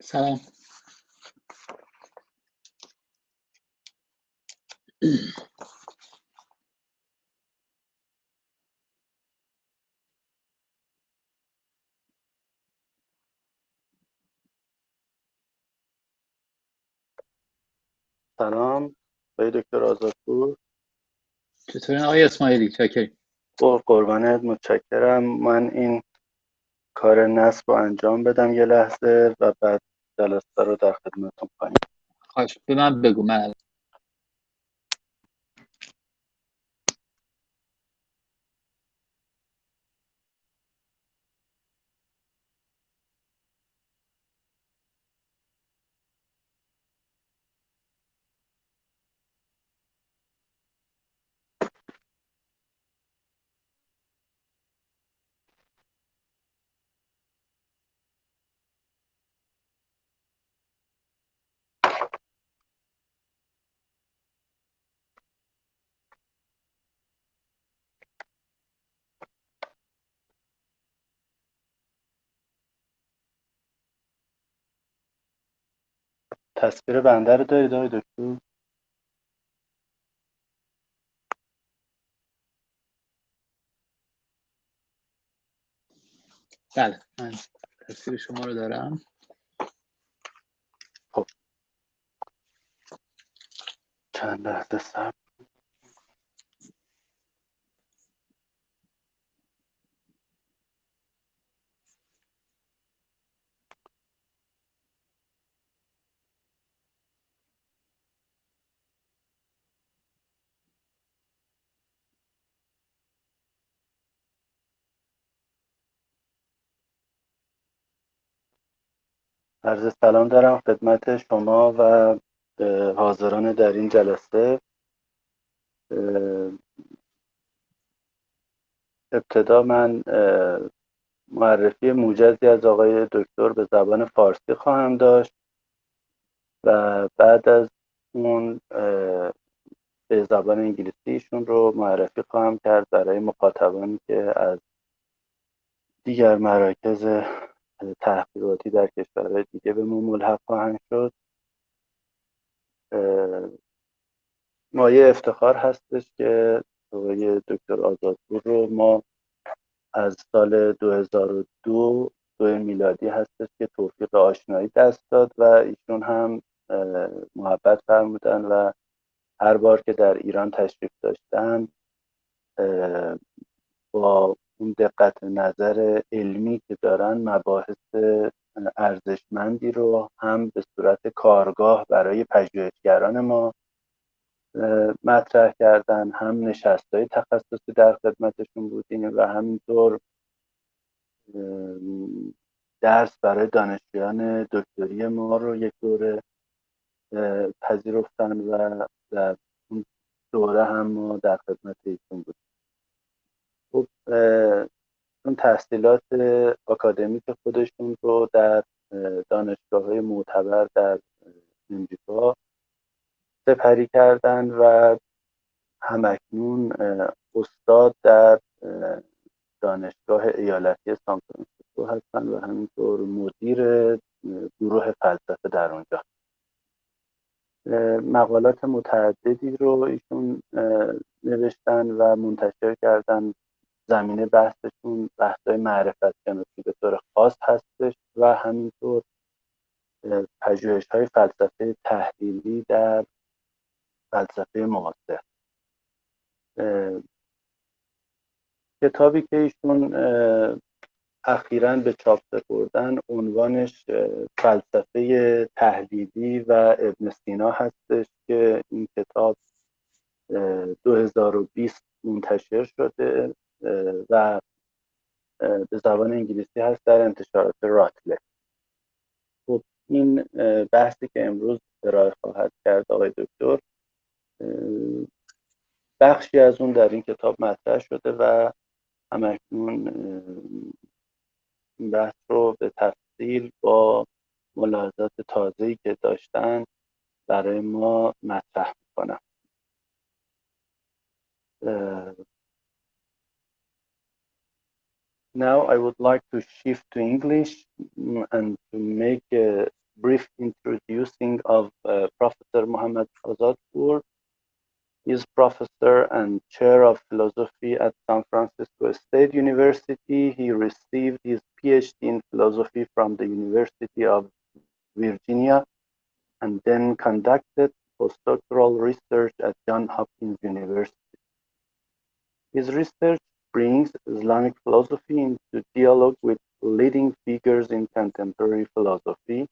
سلام. سلام آقای دکتر آزادپور. چطورین آقای اسماعیلی؟ چاکریم. قربانت، متشکرم. من این کار نصب رو انجام بدم یه لحظه و بعد جلسه رو در خدمتتون خواهیم. خواهش به من بگو. من تصویر بنده رو دارید آقای دکتر؟ بله، من تصویر شما رو دارم. خب چند لحظه صبر. عرض سلام دارم خدمت شما و حاضران در این جلسه. ابتدا من معرفی موجزی از آقای دکتر به زبان فارسی خواهم داشت و بعد از اون به زبان انگلیسیشون رو معرفی خواهم کرد برای مخاطبانی که از دیگر مراکز تحقیقاتی در کشورهای دیگه به ما ملحق خواهند شد. مایه افتخار هستش که آقای دکتر آزادپور رو ما از سال 2002 میلادی هستش که توفیق آشنایی دست داد و ایشون هم محبت فرمودن و هر بار که در ایران تشریف داشتن با اون دقت نظر علمی که دارن مباحث ارزشمندی رو هم به صورت کارگاه برای پژوهشگران ما مطرح کردن، هم نشست‌های تخصصی در خدمتشون بودیم و همینطور درس برای دانشجویان دکتری ما رو یک دوره پذیرفتن و در اون دوره هم ما در خدمت ایشون بودیم. خب اون تحصیلات آکادمیک خودشون رو در دانشگاه‌های معتبر در امریکا سپری کردن و همکنون استاد در دانشگاه ایالتی سان فرانسیسکو هستن و همینطور مدیر گروه فلسفه در اونجا. مقالات متعددی رو ایشون نوشتن و منتشر کردن. زمینه بحثشون بحث‌های معرفت شناسی به طور خاص هستش و همینطور پژوهش‌های فلسفه تحلیلی در فلسفه معاصر. کتابی که ایشون اخیراً به چاپ سپردن عنوانش فلسفه تحلیلی و ابن سینا هستش که این کتاب 2020 منتشر شده و به زبان انگلیسی هست در انتشارات راتلر. خب این بحثی که امروز ارائه خواهد کرد آقای دکتر، بخشی از اون در این کتاب مطرح شده و همکنون این بحث رو به تفصیل با ملاحظات تازه‌ای که داشتن برای ما مطرح میکنم. Now I would like to shift to English and to make brief introducing of Professor Mohammad Azadpour. He is professor and chair of philosophy at San Francisco State University. He received his PhD in philosophy from the University of Virginia and then conducted postdoctoral research at Johns Hopkins University. His research brings Islamic philosophy into dialogue with leading figures in contemporary philosophy.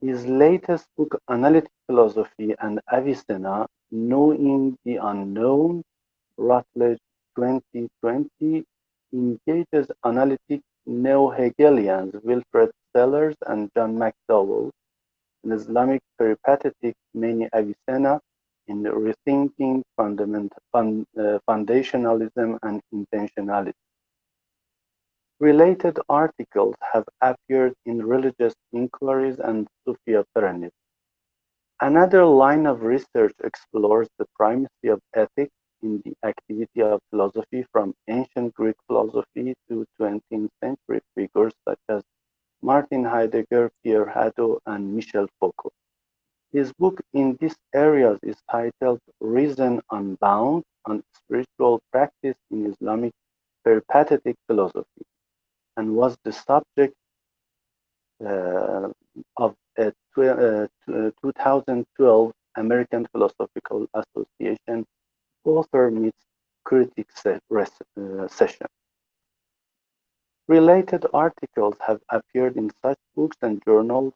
His latest book, Analytic Philosophy and Avicenna, Knowing the Unknown, Routledge 2020, engages analytic neo-Hegelians Wilfred Sellars and John McDowell and Islamic peripatetic Meni Avicenna in rethinking foundationalism and intentionality. Related articles have appeared in Religious Inquiries and Sophia Perennis. Another line of research explores the primacy of ethics in the activity of philosophy from ancient Greek philosophy to 20th century figures such as Martin Heidegger, Pierre Hadot, and Michel Foucault. His book in these areas is titled Reason Unbound on Spiritual Practice in Islamic Peripatetic Philosophy and was the subject of a 2012 American Philosophical Association Author Meets Critic session. Related articles have appeared in such books and journals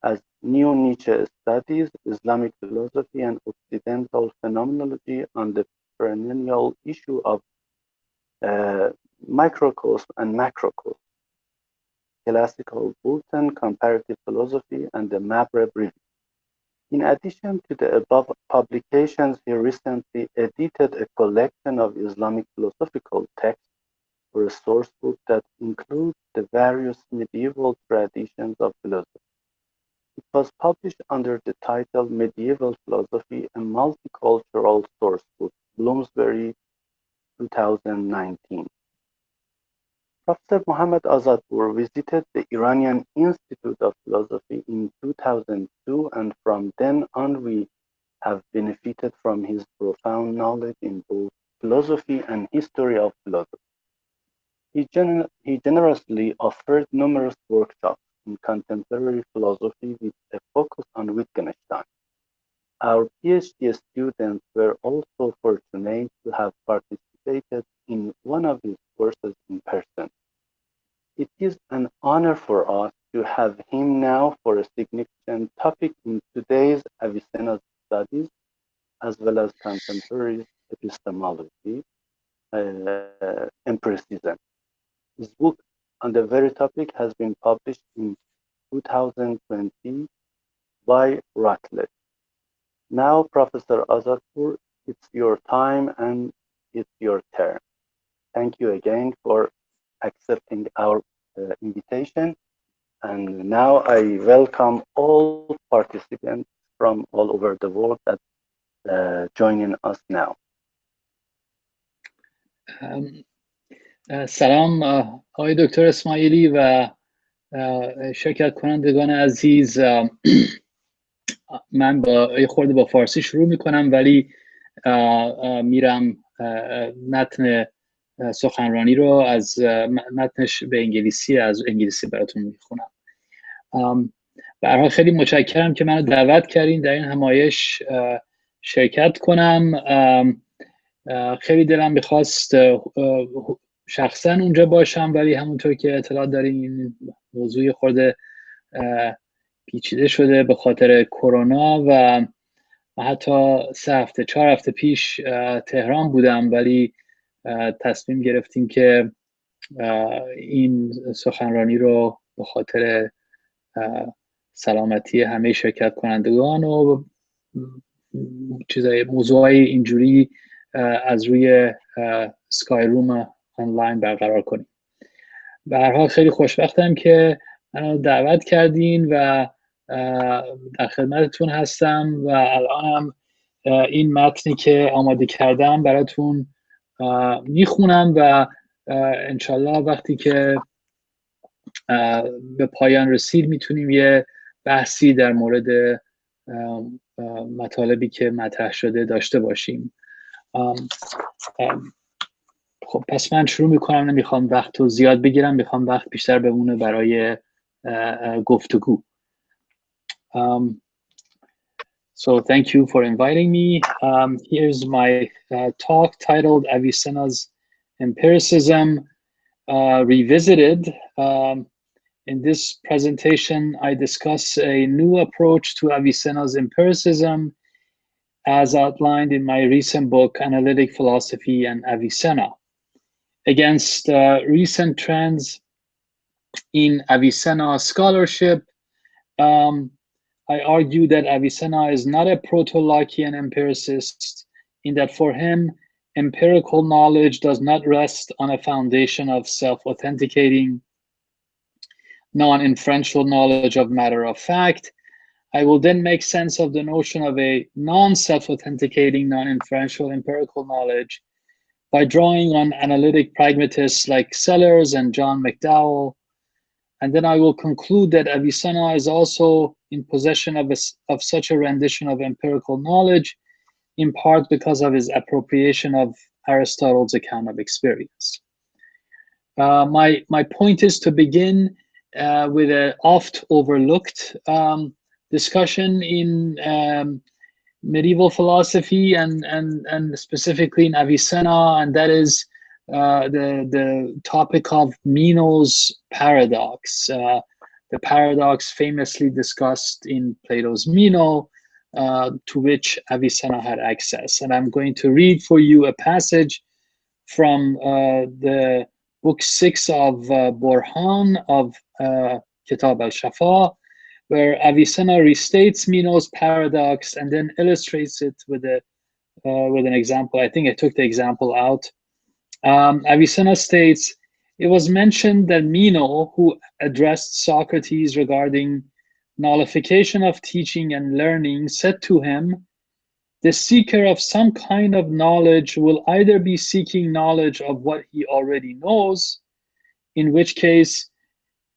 as New Nietzsche Studies, Islamic Philosophy and Occidental Phenomenology on the perennial issue of microcosm and macrocosm, Classical Bulletin, Comparative Philosophy, and the Maghreb Review. In addition to the above publications, he recently edited a collection of Islamic philosophical texts for a source book that includes the various medieval traditions of philosophy. It was published under the title Medieval Philosophy, a Multicultural Source Book, Bloomsbury, 2019. Professor Mohammad Azadpour visited the Iranian Institute of Philosophy in 2002, and from then on we have benefited from his profound knowledge in both philosophy and history of philosophy. He generously offered numerous workshops in contemporary philosophy with a focus on Wittgenstein. Our PhD students were also fortunate to have participated in one of his courses in person. It is an honor for us to have him now for a significant topic in today's Avicenna studies, as well as contemporary epistemology, empiricism. His book on the very topic has been published in 2020 by Routledge. Now, Professor Azadpour, it's your time and it's your turn. Thank you again for accepting our invitation. And now I welcome all participants from all over the world that joining us now. سلام آقای دکتر اسماعیلی و شرکت کنندگان عزیز. من با خورده با فارسی شروع میکنم ولی میرم متن سخنرانی رو از متنش به انگلیسی از انگلیسی براتون میخونم. به هر حال خیلی متشکرم که منو دعوت کردین در این همایش شرکت کنم. خیلی دلم میخواست شخصا اونجا باشم ولی همونطور که اطلاع دارین این موضوع خورده پیچیده شده به خاطر کرونا و حتی 4 هفته پیش تهران بودم ولی تصمیم گرفتیم که این سخنرانی رو به خاطر سلامتی همه شرکت کنندگان و موضوعای اینجوری از روی سکای روم آنلاین برقرار کنیم. به هر حال خیلی خوشبختم که منو دعوت کردین و در خدمتتون هستم و الانم این متنی که آماده کردم براتون میخونم و انشالله وقتی که به پایان رسید میتونیم یه بحثی در مورد مطالبی که مطرح شده داشته باشیم. خب پس من شروع میکنم، نمیخوام وقت رو زیاد بگیرم، میخوام وقت بیشتر بمونه برای گفتگو. So thank you for inviting me. Here's my talk titled Avicenna's Empiricism Revisited. In this presentation, I discuss a new approach to Avicenna's empiricism as outlined in my recent book, Analytic Philosophy and Avicenna. Against recent trends in Avicenna scholarship, I argue that Avicenna is not a proto-Lockean empiricist, in that for him, empirical knowledge does not rest on a foundation of self-authenticating, non-inferential knowledge of matter of fact. I will then make sense of the notion of a non-self-authenticating, non-inferential empirical knowledge by drawing on analytic pragmatists like Sellers and John McDowell. And then I will conclude that Avicenna is also in possession of such a rendition of empirical knowledge, in part because of his appropriation of Aristotle's account of experience. My point is to begin with an oft overlooked discussion in medieval philosophy and specifically in Avicenna, and that is the topic of Meno's paradox, the paradox famously discussed in Plato's Meno, to which Avicenna had access. And I'm going to read for you a passage from the book 6 of Borhan of Kitab al-Shafa, where Avicenna restates Meno's paradox and then illustrates it with an example. I think I took the example out. Avicenna states, it was mentioned that Meno, who addressed Socrates regarding nullification of teaching and learning, said to him, the seeker of some kind of knowledge will either be seeking knowledge of what he already knows, in which case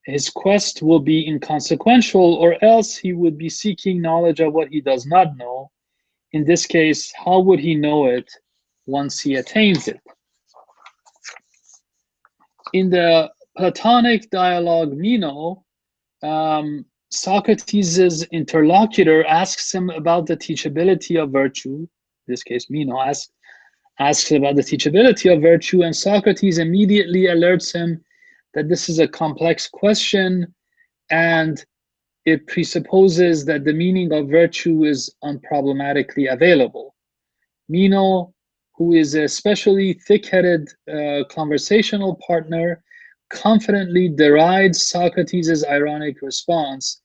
his quest will be inconsequential, or else he would be seeking knowledge of what he does not know. In this case, how would he know it once he attains it? In the Platonic dialogue Meno, Socrates' interlocutor asks him about the teachability of virtue. In this case, Meno asks about the teachability of virtue, and Socrates immediately alerts him that this is a complex question and it presupposes that the meaning of virtue is unproblematically available. Meno, who is a especially thick-headed conversational partner, confidently derides Socrates' ironic response.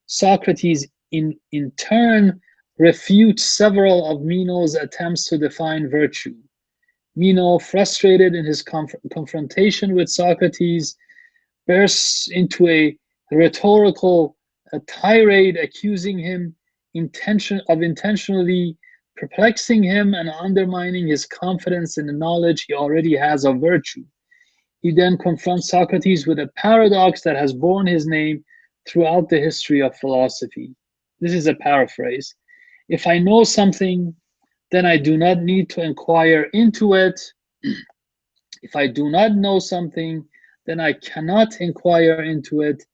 Socrates, in turn, refutes several of Meno's attempts to define virtue. Meno, frustrated in his confrontation with Socrates, bursts into a rhetorical tirade accusing him of intentionally perplexing him and undermining his confidence in the knowledge he already has of virtue. He then confronts Socrates with a paradox that has borne his name throughout the history of philosophy. This is a paraphrase. If I know something, then I do not need to inquire into it. If I do not know something, then I cannot inquire into it.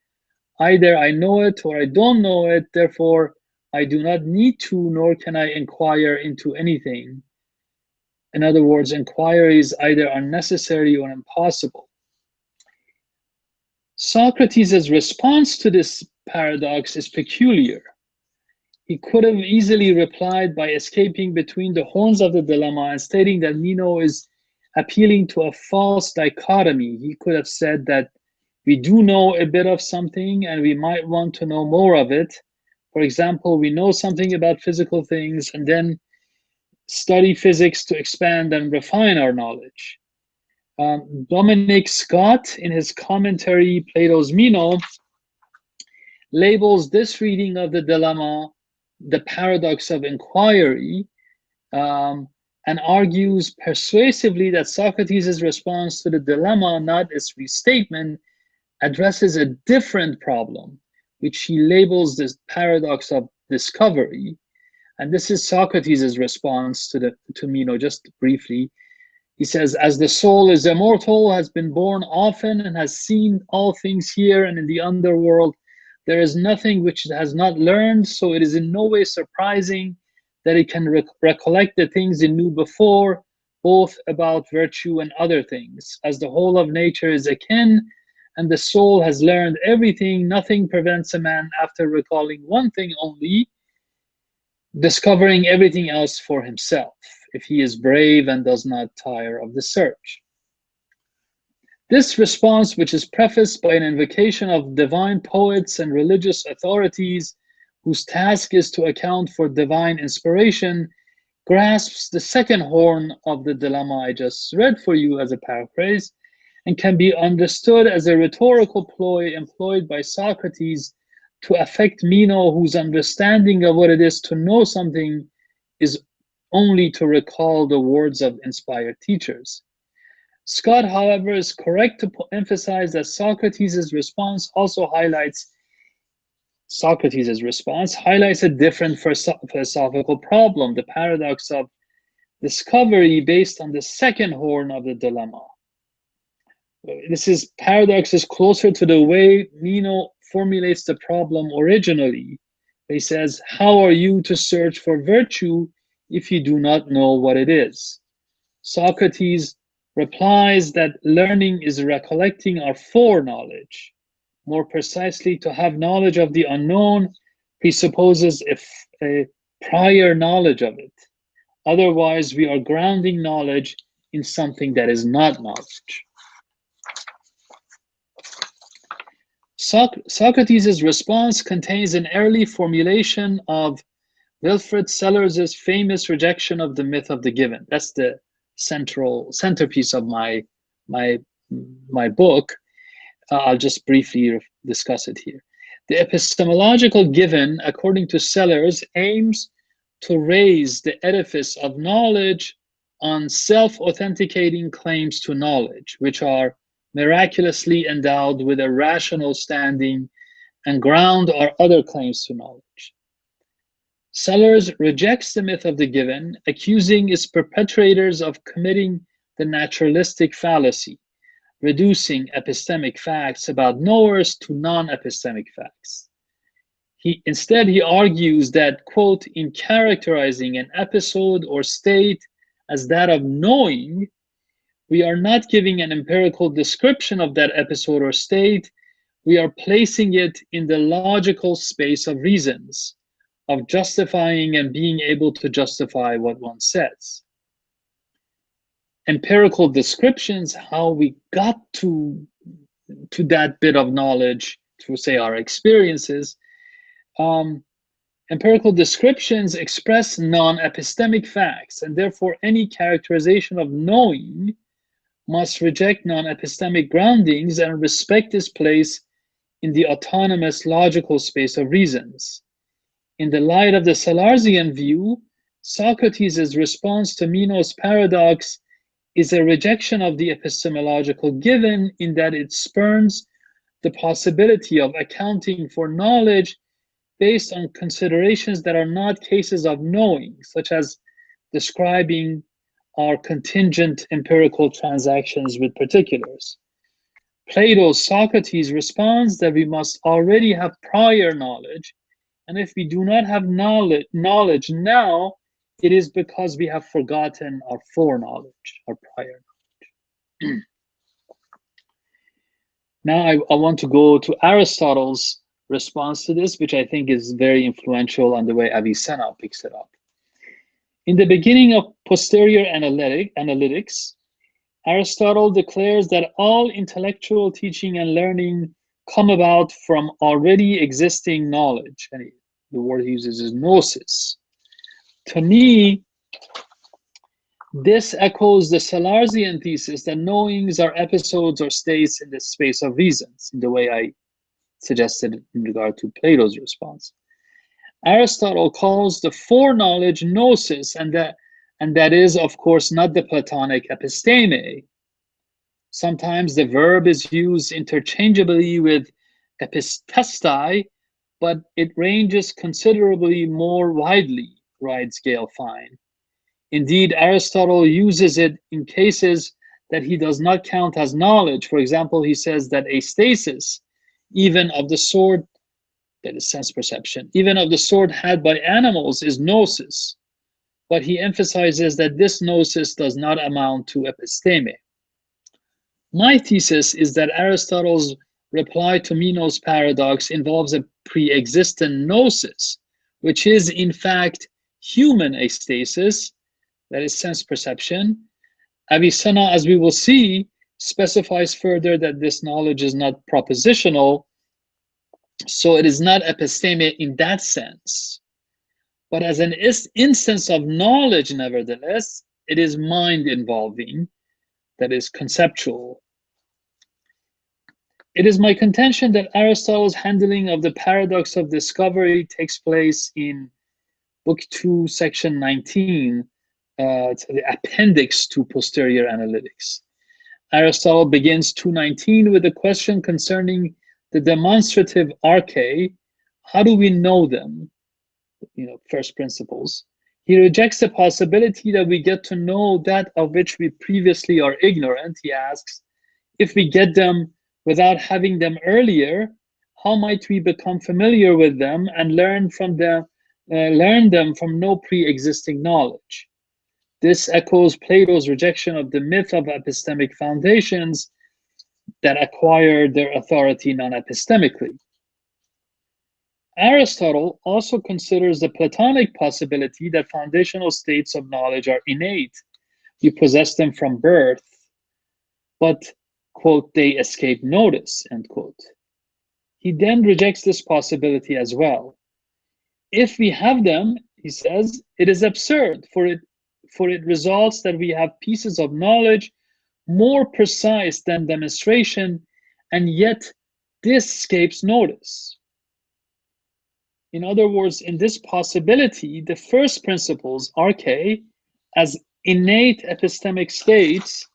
Either I know it or I don't know it, therefore I do not need to, nor can I inquire into anything. In other words, inquiry is either unnecessary or impossible. Socrates' response to this paradox is peculiar. He could have easily replied by escaping between the horns of the dilemma and stating that Meno is appealing to a false dichotomy. He could have said that we do know a bit of something and we might want to know more of it. For example, we know something about physical things and then study physics to expand and refine our knowledge. Dominic Scott, in his commentary, Plato's Meno, labels this reading of the dilemma the paradox of inquiry, and argues persuasively that Socrates' response to the dilemma, not its restatement, addresses a different problem. which he labels the paradox of discovery. And this is Socrates' response to Meno, just briefly. He says, as the soul is immortal, has been born often, and has seen all things here and in the underworld, there is nothing which it has not learned, so it is in no way surprising that it can recollect the things it knew before, both about virtue and other things. As the whole of nature is akin, and the soul has learned everything, nothing prevents a man, after recalling one thing only, discovering everything else for himself, if he is brave and does not tire of the search. This response, which is prefaced by an invocation of divine poets and religious authorities whose task is to account for divine inspiration, grasps the second horn of the dilemma I just read for you as a paraphrase, and can be understood as a rhetorical ploy employed by Socrates to affect Meno, whose understanding of what it is to know something is only to recall the words of inspired teachers. Scott, however, is correct to emphasize that Socrates' response highlights a different philosophical problem, the paradox of discovery, based on the second horn of the dilemma. Paradox is closer to the way Meno formulates the problem originally. He says, how are you to search for virtue if you do not know what it is? Socrates replies that learning is recollecting our foreknowledge. More precisely, to have knowledge of the unknown presupposes a prior knowledge of it. Otherwise, we are grounding knowledge in something that is not knowledge. Socrates' response contains an early formulation of Wilfrid Sellers' famous rejection of the myth of the given. That's the centerpiece of my book. I'll just briefly discuss it here. The epistemological given, according to Sellers, aims to raise the edifice of knowledge on self-authenticating claims to knowledge, which are miraculously endowed with a rational standing and ground our other claims to knowledge. Sellers rejects the myth of the given, accusing its perpetrators of committing the naturalistic fallacy, reducing epistemic facts about knowers to non-epistemic facts. Instead, he argues that, quote, in characterizing an episode or state as that of knowing, we are not giving an empirical description of that episode or state, we are placing it in the logical space of reasons, of justifying and being able to justify what one says. Empirical descriptions, how we got to that bit of knowledge, to say our experiences, empirical descriptions express non-epistemic facts, and therefore any characterization of knowing must reject non-epistemic groundings and respect its place in the autonomous logical space of reasons. In the light of the Salarzian view, Socrates' response to Meno's paradox is a rejection of the epistemological given, in that it spurns the possibility of accounting for knowledge based on considerations that are not cases of knowing, such as describing our contingent empirical transactions with particulars. Plato's Socrates responds that we must already have prior knowledge, and if we do not have knowledge now, it is because we have forgotten our foreknowledge, our prior knowledge. Now I want to go to Aristotle's response to this, which I think is very influential on the way Avicenna picks it up. In the beginning of posterior analytics, Aristotle declares that all intellectual teaching and learning come about from already existing knowledge. And the word he uses is gnosis. To me, this echoes the Salarzian thesis that knowings are episodes or states in the space of reasons, in the way I suggested in regard to Plato's response. Aristotle calls the foreknowledge gnosis, and that is, of course, not the Platonic episteme. Sometimes the verb is used interchangeably with epistastai, but it ranges considerably more widely, writes Gail Fine. Indeed, Aristotle uses it in cases that he does not count as knowledge. For example, he says that a stasis, even of the sort, that is sense perception, even of the sort had by animals, is gnosis. But he emphasizes that this gnosis does not amount to episteme. My thesis is that Aristotle's reply to Meno's paradox involves a pre-existent gnosis, which is in fact human astasis, that is sense perception. Avicenna, as we will see, specifies further that this knowledge is not propositional, so it is not episteme in that sense. But as an instance of knowledge, nevertheless, it is mind involving, that is conceptual. It is my contention that Aristotle's handling of the paradox of discovery takes place in Book 2, Section 19, it's the appendix to posterior analytics. Aristotle begins 219 with a question concerning the demonstrative archae. How do we know them? First principles. He rejects the possibility that we get to know that of which we previously are ignorant. He asks, if we get them without having them earlier, how might we become familiar with them and learn them from no pre-existing knowledge? This echoes Plato's rejection of the myth of epistemic foundations that acquire their authority non-epistemically. Aristotle also considers the Platonic possibility that foundational states of knowledge are innate. We possess them from birth, but, quote, they escape notice, end quote. He then rejects this possibility as well. If we have them, he says, it is absurd, for it results that we have pieces of knowledge more precise than demonstration, and yet this escapes notice. In other words, in this possibility, the first principles, archae, as innate epistemic states,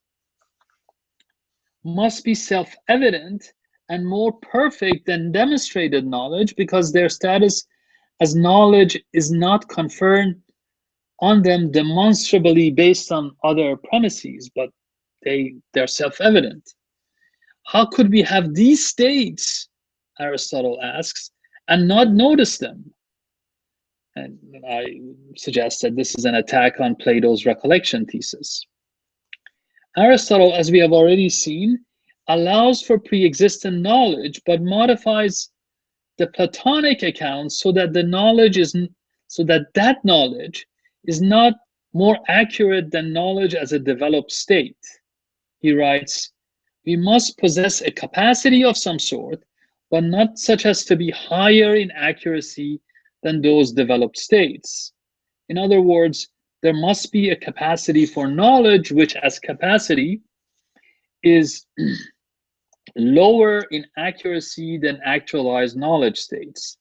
must be self-evident and more perfect than demonstrated knowledge, because their status as knowledge is not conferred on them demonstrably based on other premises, but they're self-evident. How could we have these states, Aristotle asks, and not notice them? And I suggest that this is an attack on Plato's recollection thesis. Aristotle, as we have already seen, allows for pre-existent knowledge, but modifies the Platonic account so that that knowledge is not more accurate than knowledge as a developed state. He writes, we must possess a capacity of some sort, but not such as to be higher in accuracy than those developed states. In other words, there must be a capacity for knowledge, which as capacity is lower in accuracy than actualized knowledge states.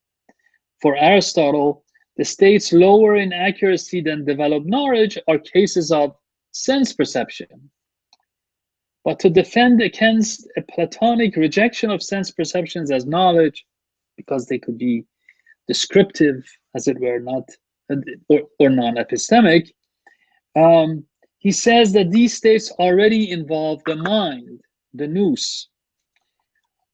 For Aristotle, the states lower in accuracy than developed knowledge are cases of sense perception. But to defend against a Platonic rejection of sense perceptions as knowledge, because they could be descriptive, as it were, not or non-epistemic, he says that these states already involve the mind, the nous.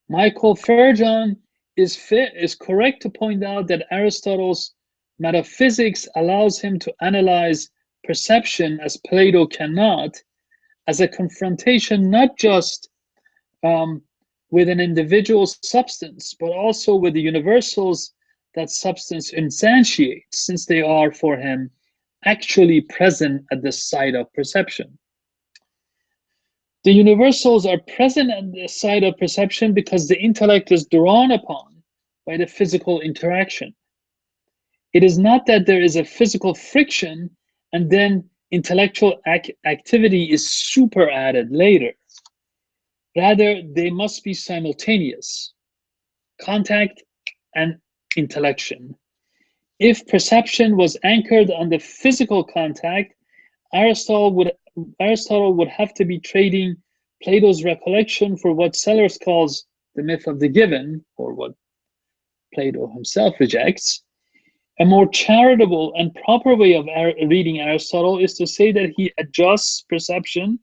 Michael Ferjan is correct to point out that Aristotle's metaphysics allows him to analyze perception as Plato cannot, as a confrontation not just with an individual substance, but also with the universals that substance instantiates, since they are for him actually present at the site of perception. The universals are present at the site of perception because the intellect is drawn upon by the physical interaction. It is not that there is a physical friction and then intellectual activity is super added later. Rather, they must be simultaneous, contact and intellection. If perception was anchored on the physical contact, Aristotle would have to be trading Plato's recollection for what Sellers calls the myth of the given, or what Plato himself rejects, a more charitable and proper way of reading Aristotle is to say that he adjusts perception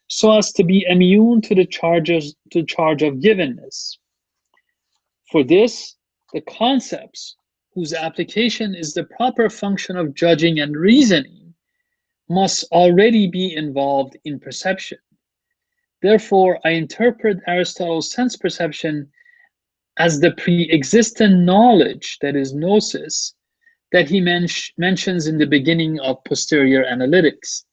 so as to be immune to the charge of givenness. For this, the concepts whose application is the proper function of judging and reasoning must already be involved in perception. Therefore, I interpret Aristotle's sense perception as the pre-existent knowledge, that is gnosis, that he mentions in the beginning of posterior analytics.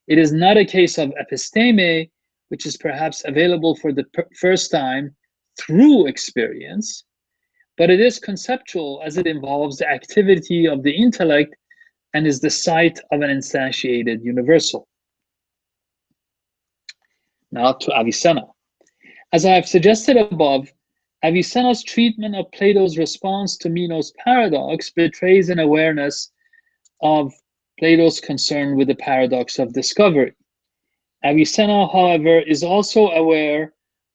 It is not a case of episteme, which is perhaps available for the first time through experience, but it is conceptual as it involves the activity of the intellect and is the site of an instantiated universal. Now to Avicenna. As I have suggested above, Avicenna's treatment of Plato's response to Meno's paradox betrays an awareness of Plato's concern with the paradox of discovery. Avicenna, however, is also aware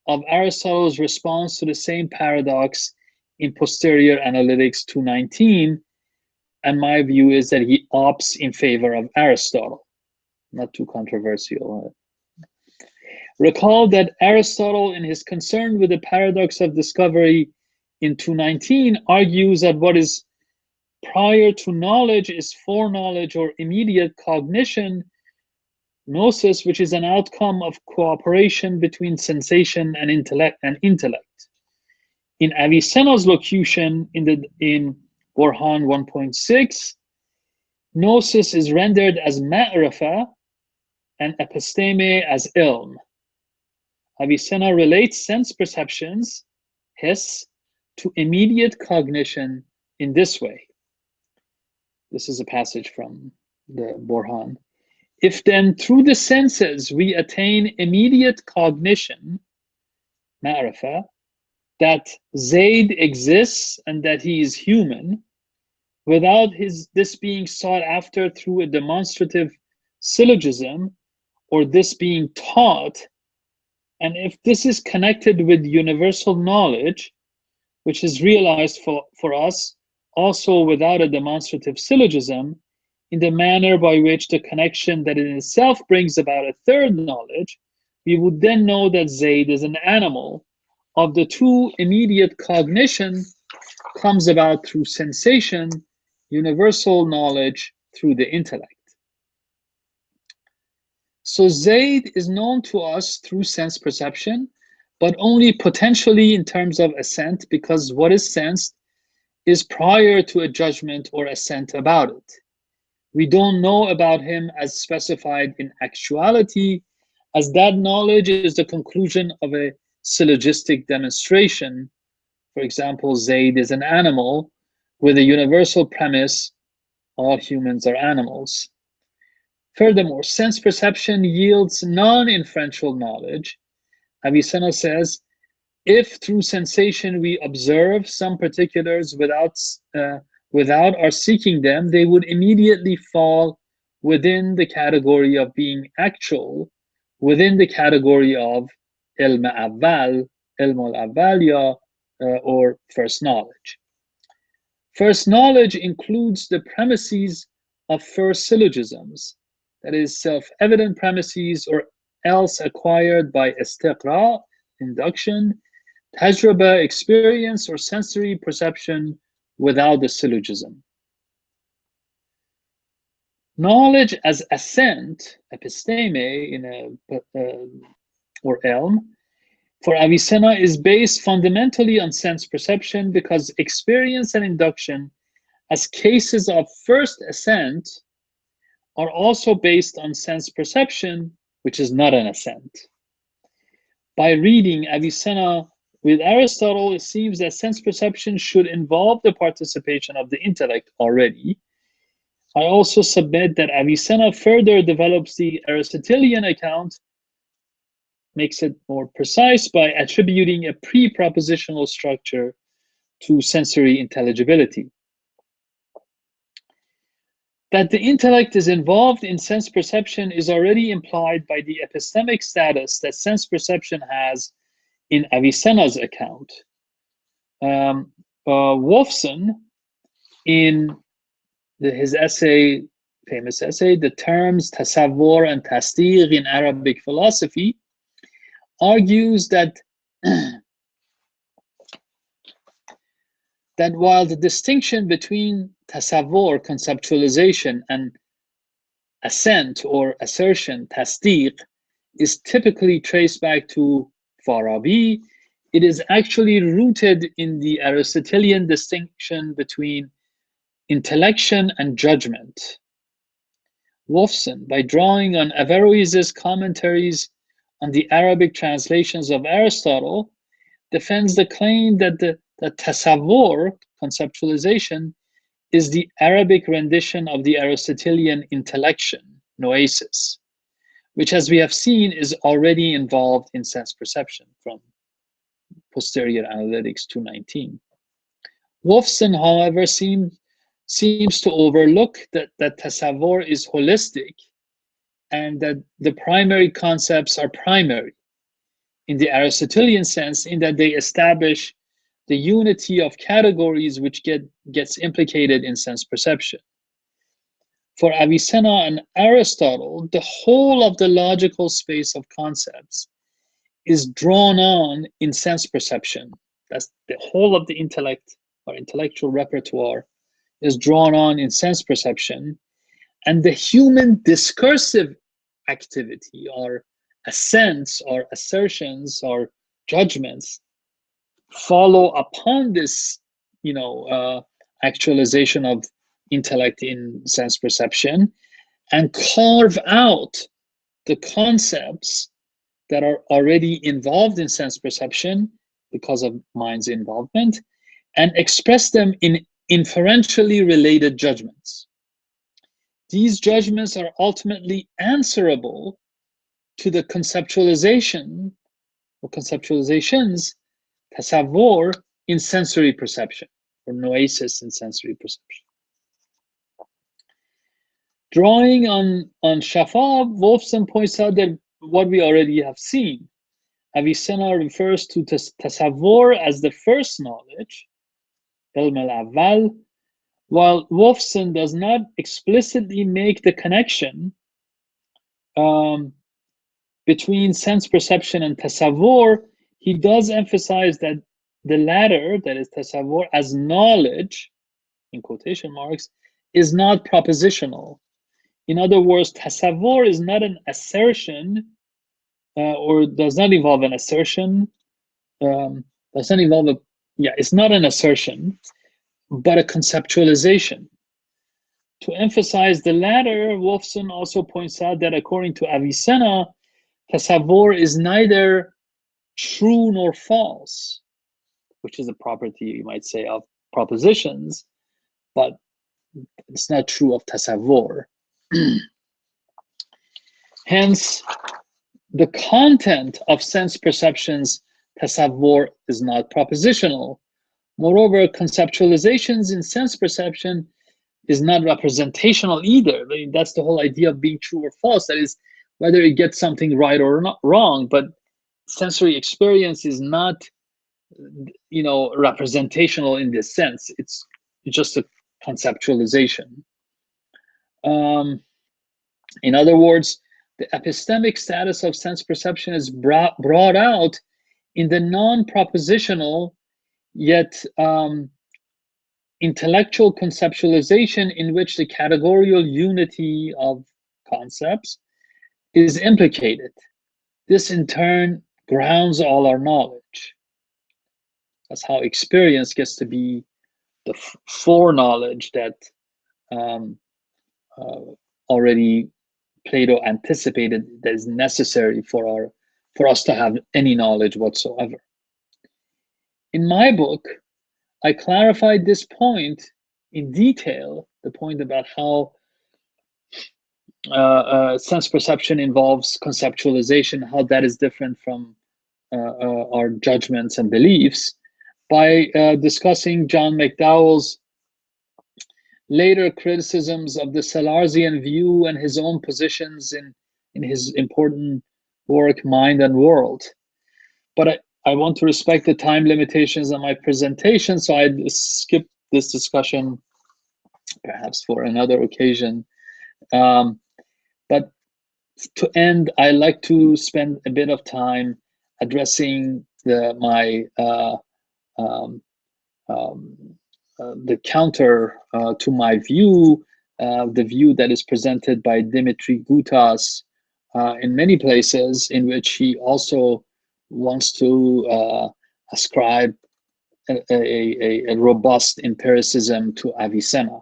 of Aristotle's response to the same paradox in Posterior Analytics 219, and my view is that he opts in favor of Aristotle. Not too controversial. Recall that Aristotle, in his concern with the paradox of discovery in 219, argues that what is prior to knowledge is foreknowledge or immediate cognition, gnosis, which is an outcome of cooperation between sensation and intellect. In Avicenna's locution in Burhan 1.6, gnosis is rendered as ma'rifa and episteme as ilm. Avicenna relates sense perceptions, his, to immediate cognition in this way. This is a passage from the Burhan. If then through the senses we attain immediate cognition, ma'rifa, that Zayd exists and that he is human, without this being sought after through a demonstrative syllogism, or this being taught, and if this is connected with universal knowledge, which is realized for us also without a demonstrative syllogism, in the manner by which the connection that in itself brings about a third knowledge, we would then know that Zayd is an animal. Of the two, immediate cognition comes about through sensation, universal knowledge through the intellect. So Zayd is known to us through sense perception, but only potentially in terms of assent, because what is sensed is prior to a judgment or assent about it. We don't know about him as specified in actuality, as that knowledge is the conclusion of a syllogistic demonstration. For example, Zayd is an animal with a universal premise, all humans are animals. Furthermore, sense perception yields non-inferential knowledge. Avicenna says, if through sensation we observe some particulars without our seeking them, they would immediately fall within the category of being actual, within the category of ilm al-awwal, or first knowledge. First knowledge includes the premises of first syllogisms, that is, self-evident premises or else acquired by istiqra, induction, tajraba, experience, or sensory perception without the syllogism. Knowledge as assent, episteme, or elm, for Avicenna is based fundamentally on sense perception, because experience and induction as cases of first assent are also based on sense perception, which is not an assent. By reading Avicenna with Aristotle, it seems that sense perception should involve the participation of the intellect already. I also submit that Avicenna further develops the Aristotelian account, makes it more precise by attributing a pre-propositional structure to sensory intelligibility. That the intellect is involved in sense perception is already implied by the epistemic status that sense perception has in Avicenna's account. Wolfson, in his essay, famous essay, The Terms Tasawwur and Tasdiq in Arabic Philosophy, argues that that while the distinction between tasawwur, conceptualization, and assent or assertion, tasdiq, is typically traced back to Farabi, it is actually rooted in the Aristotelian distinction between intellection and judgment. Wolfson, by drawing on Averroes's commentaries on the Arabic translations of Aristotle, defends the claim that the tasawwur, conceptualization, is the Arabic rendition of the Aristotelian intellection, noesis, which, as we have seen, is already involved in sense perception from Posterior Analytics 219. Wolfson, however, seems to overlook that tasawwur is holistic and that the primary concepts are primary in the Aristotelian sense, in that they establish the unity of categories which gets implicated in sense perception. For Avicenna and Aristotle, the whole of the logical space of concepts is drawn on in sense perception. That's the whole of the intellect or intellectual repertoire is drawn on in sense perception, and the human discursive activity or assents or assertions or judgments follow upon this, actualization of intellect in sense perception and carve out the concepts that are already involved in sense perception because of mind's involvement and express them in inferentially related judgments. These judgments are ultimately answerable to the conceptualization or conceptualizations, tasawwur, in sensory perception, or noesis in sensory perception. Drawing on Shafa, Wolfson points out that what we already have seen. Avicenna refers to tasawwur as the first knowledge, ilm al-awwal, while Wolfson does not explicitly make the connection between sense perception and tasawwur. He does emphasize that the latter, that is tasawwur, as knowledge, in quotation marks, is not propositional. In other words, tasawwur is not an assertion or does not involve an assertion, it's not an assertion, but a conceptualization. To emphasize the latter, Wolfson also points out that according to Avicenna, tasawwur is neither true nor false, which is a property, you might say, of propositions, but it's not true of tasawwur. Hence, the content of sense perceptions, tasawwur, is not propositional. Moreover, conceptualizations in sense perception is not representational either. That's the whole idea of being true or false. That is, whether it gets something right or not wrong. But sensory experience is not, representational in this sense. It's just a conceptualization. In other words, the epistemic status of sense perception is brought out in the non-propositional yet intellectual conceptualization in which the categorical unity of concepts is implicated. This in turn grounds all our knowledge. That's how experience gets to be the foreknowledge that already Plato anticipated that is necessary for us to have any knowledge whatsoever. In my book, I clarified this point in detail, the point about how sense perception involves conceptualization, how that is different from our judgments and beliefs, by discussing John McDowell's later criticisms of the Salarzian view and his own positions in his important work, Mind and World. But I want to respect the time limitations on my presentation, so I'd skip this discussion perhaps for another occasion. But to end, I like to spend a bit of time addressing the counter to my view, the view that is presented by Dimitri Gutas in many places, in which he also wants to ascribe a robust empiricism to Avicenna.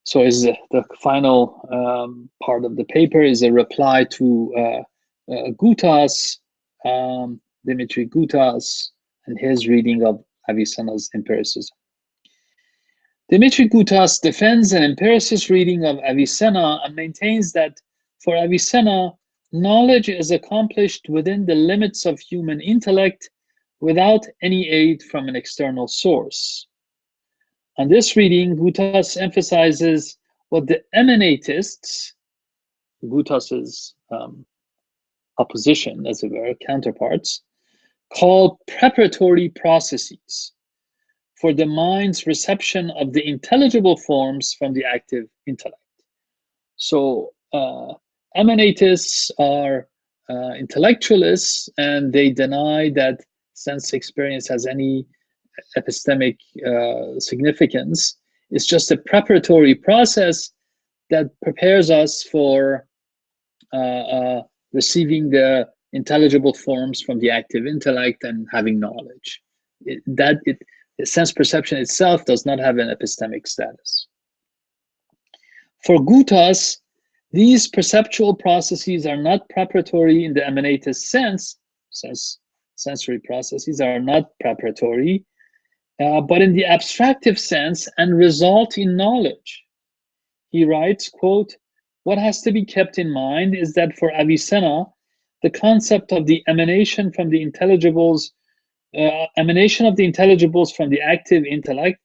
So is the final part of the paper is a reply to Gutas, Dimitri Gutas, and his reading of Avicenna's empiricism. Dimitri Gutas defends an empiricist reading of Avicenna and maintains that for Avicenna, knowledge is accomplished within the limits of human intellect without any aid from an external source. On this reading, Gutas emphasizes what the emanatists, Gutas's opposition, as it were, counterparts, call preparatory processes for the mind's reception of the intelligible forms from the active intellect. So emanatists are intellectualists, and they deny that sense experience has any epistemic significance. It's just a preparatory process that prepares us for receiving the intelligible forms from the active intellect and having knowledge. Sense perception itself does not have an epistemic status. For Gutas, these perceptual processes are not preparatory in the emanatist sense, since sensory processes are not preparatory, but in the abstractive sense and result in knowledge. He writes, quote, "What has to be kept in mind is that for Avicenna, the concept of the emanation from the intelligibles from the active intellect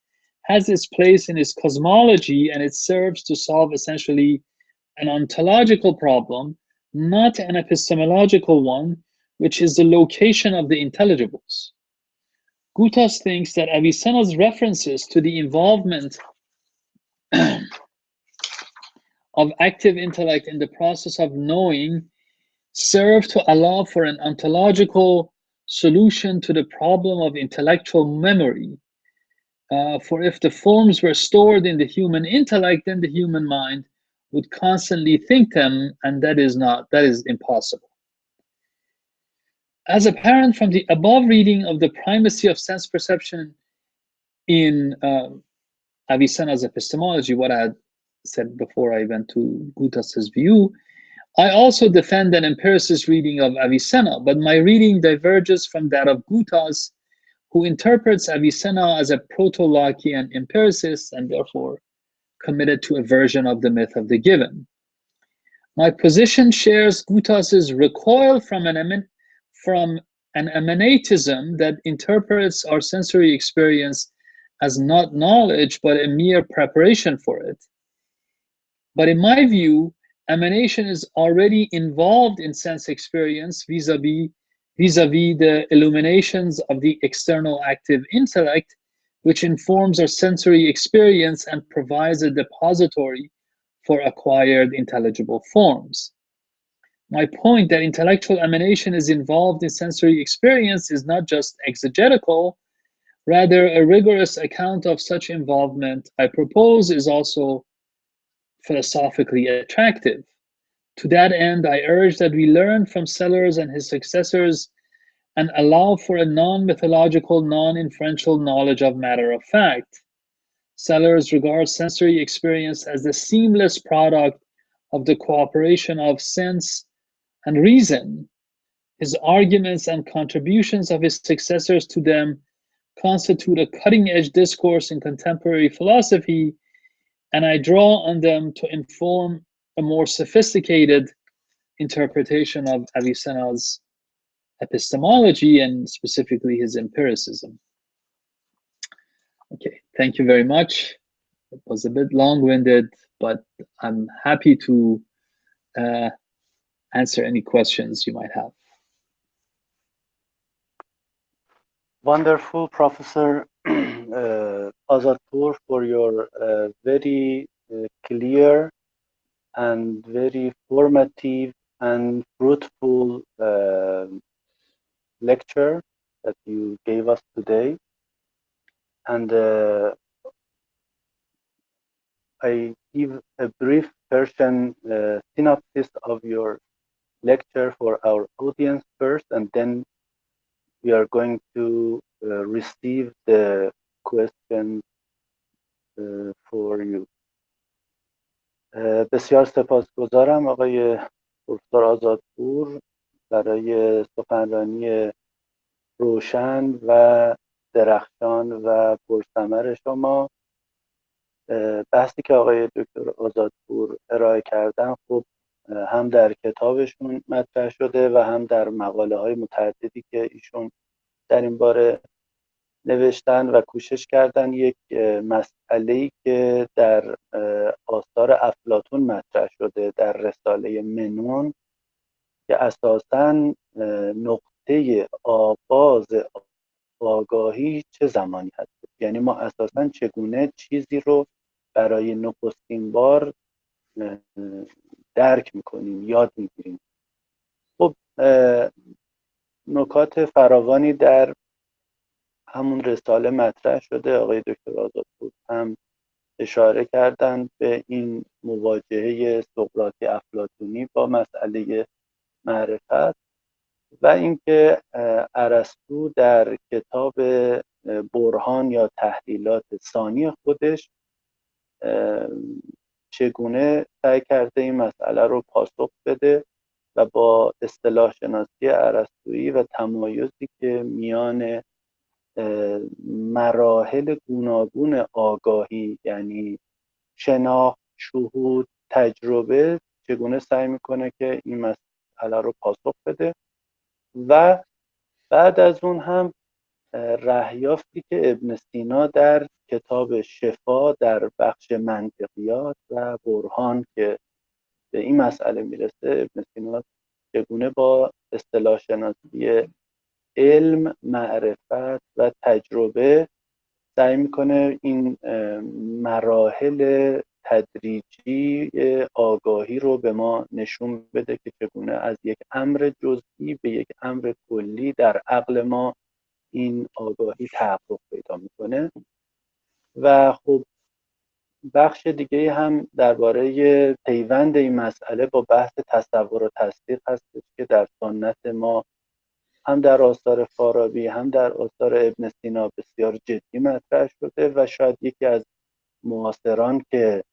has its place in his cosmology, and it serves to solve essentially an ontological problem, not an epistemological one, which is the location of the intelligibles." Gutas thinks that Avicenna's references to the involvement of active intellect in the process of knowing serve to allow for an ontological solution to the problem of intellectual memory. For if the forms were stored in the human intellect, then the human mind would constantly think them, and that is impossible. As apparent from the above reading of the primacy of sense perception in Avicenna's epistemology, what I had said before I went to Gutas's view, I also defend an empiricist reading of Avicenna, but my reading diverges from that of Gutas, who interprets Avicenna as a proto-Lockean empiricist and therefore committed to a version of the myth of the given. My position shares Gutas's recoil from an emanatism that interprets our sensory experience as not knowledge, but a mere preparation for it. But in my view, emanation is already involved in sense experience vis-a-vis the illuminations of the external active intellect, which informs our sensory experience and provides a depository for acquired intelligible forms. My point that intellectual emanation is involved in sensory experience is not just exegetical, rather a rigorous account of such involvement I propose is also philosophically attractive. To that end, I urge that we learn from Sellers and his successors and allow for a non-mythological, non-inferential knowledge of matter of fact. Sellers regards sensory experience as the seamless product of the cooperation of sense and reason. His arguments and contributions of his successors to them constitute a cutting-edge discourse in contemporary philosophy, and I draw on them to inform a more sophisticated interpretation of Avicenna's epistemology and specifically his empiricism. Okay, thank you very much. It was a bit long-winded, but I'm happy to answer any questions you might have. Wonderful, Professor Azadpour, for your very clear and very formative and fruitful lecture that you gave us today. And I give a brief version, synopsis of your lecture for our audience first, and then we are going to receive the questions for you. بسیار سپاسگزارم آقای پروفسور آزادپور برای سخنرانی روشن و درخشان و پرثمر شما. بحثی که آقای دکتر آزادپور ارائه کردن خب هم در کتابشون مطرح شده و هم در مقاله های متعددی که ایشون در این باره نوشتن و کوشش کردن یک مسئله‌ای که در آثار افلاطون مطرح شده در رساله منون که اساساً نقطه آغاز آگاهی چه زمانی هست، یعنی ما اساساً چگونه چیزی رو برای نخستین بار درک میکنیم، یاد میگیریم. خب نکات فراوانی در همون رساله مطرح شده. آقای دکتر آزادپور هم اشاره کردند به این مواجهه سقراطی افلاطونی با مسئله معرفت و اینکه ارسطو در کتاب برهان یا تحلیلات ثانی خودش چگونه سعی کرده این مسئله رو پاسخ بده و با اصطلاح شناسی ارسطویی و تمایزی که میان مراحل گوناگون آگاهی یعنی شناخت، شهود، تجربه چگونه سعی میکنه که این مسئله رو پاسخ بده و بعد از اون هم رهیافتی که ابن سینا در کتاب شفا در بخش منطقیات و برهان که به این مسئله میرسه، ابن سینا چگونه با اصطلاح شناسی علم، معرفت و تجربه سعی میکنه این مراحل تدریجی آگاهی رو به ما نشون بده که چگونه از یک امر جزئی به یک امر کلی در عقل ما این آگاهی تحقق پیدا میکنه. و خب بخش دیگه هم درباره پیوند این مسئله با بحث تصور و تصدیق هستش که در سنت ما هم در آثار فارابی هم در آثار ابن سینا بسیار جدی مطرح شده و شاید یکی از معاصران که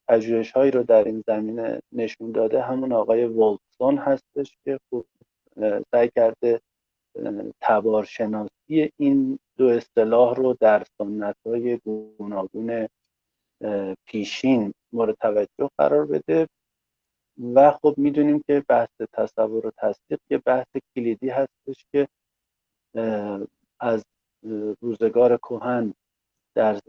پژوهش‌هایی رو در این زمینه نشون داده همون آقای ولتسون هستش که خوب سعی کرده تبارشناسی این دو اصطلاح رو در سنت‌های گوناگون پیشین مورد توجه قرار بده. و خب میدونیم که بحث تصور و تصدیق یه بحث کلیدی هستش که از روزگار کهن در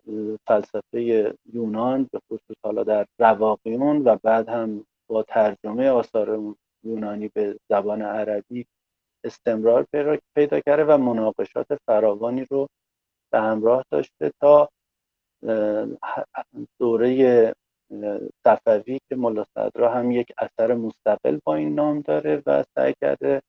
فلسفه یونان به خصوص حالا در رواقیون و بعد هم با ترجمه آثار یونانی به زبان عربی استمرار پیدا کرده و مناقشات فراوانی رو به همراه داشته تا دوره صفوی که ملا صدرا هم یک اثر مستقل با این نام داره و سعی کرده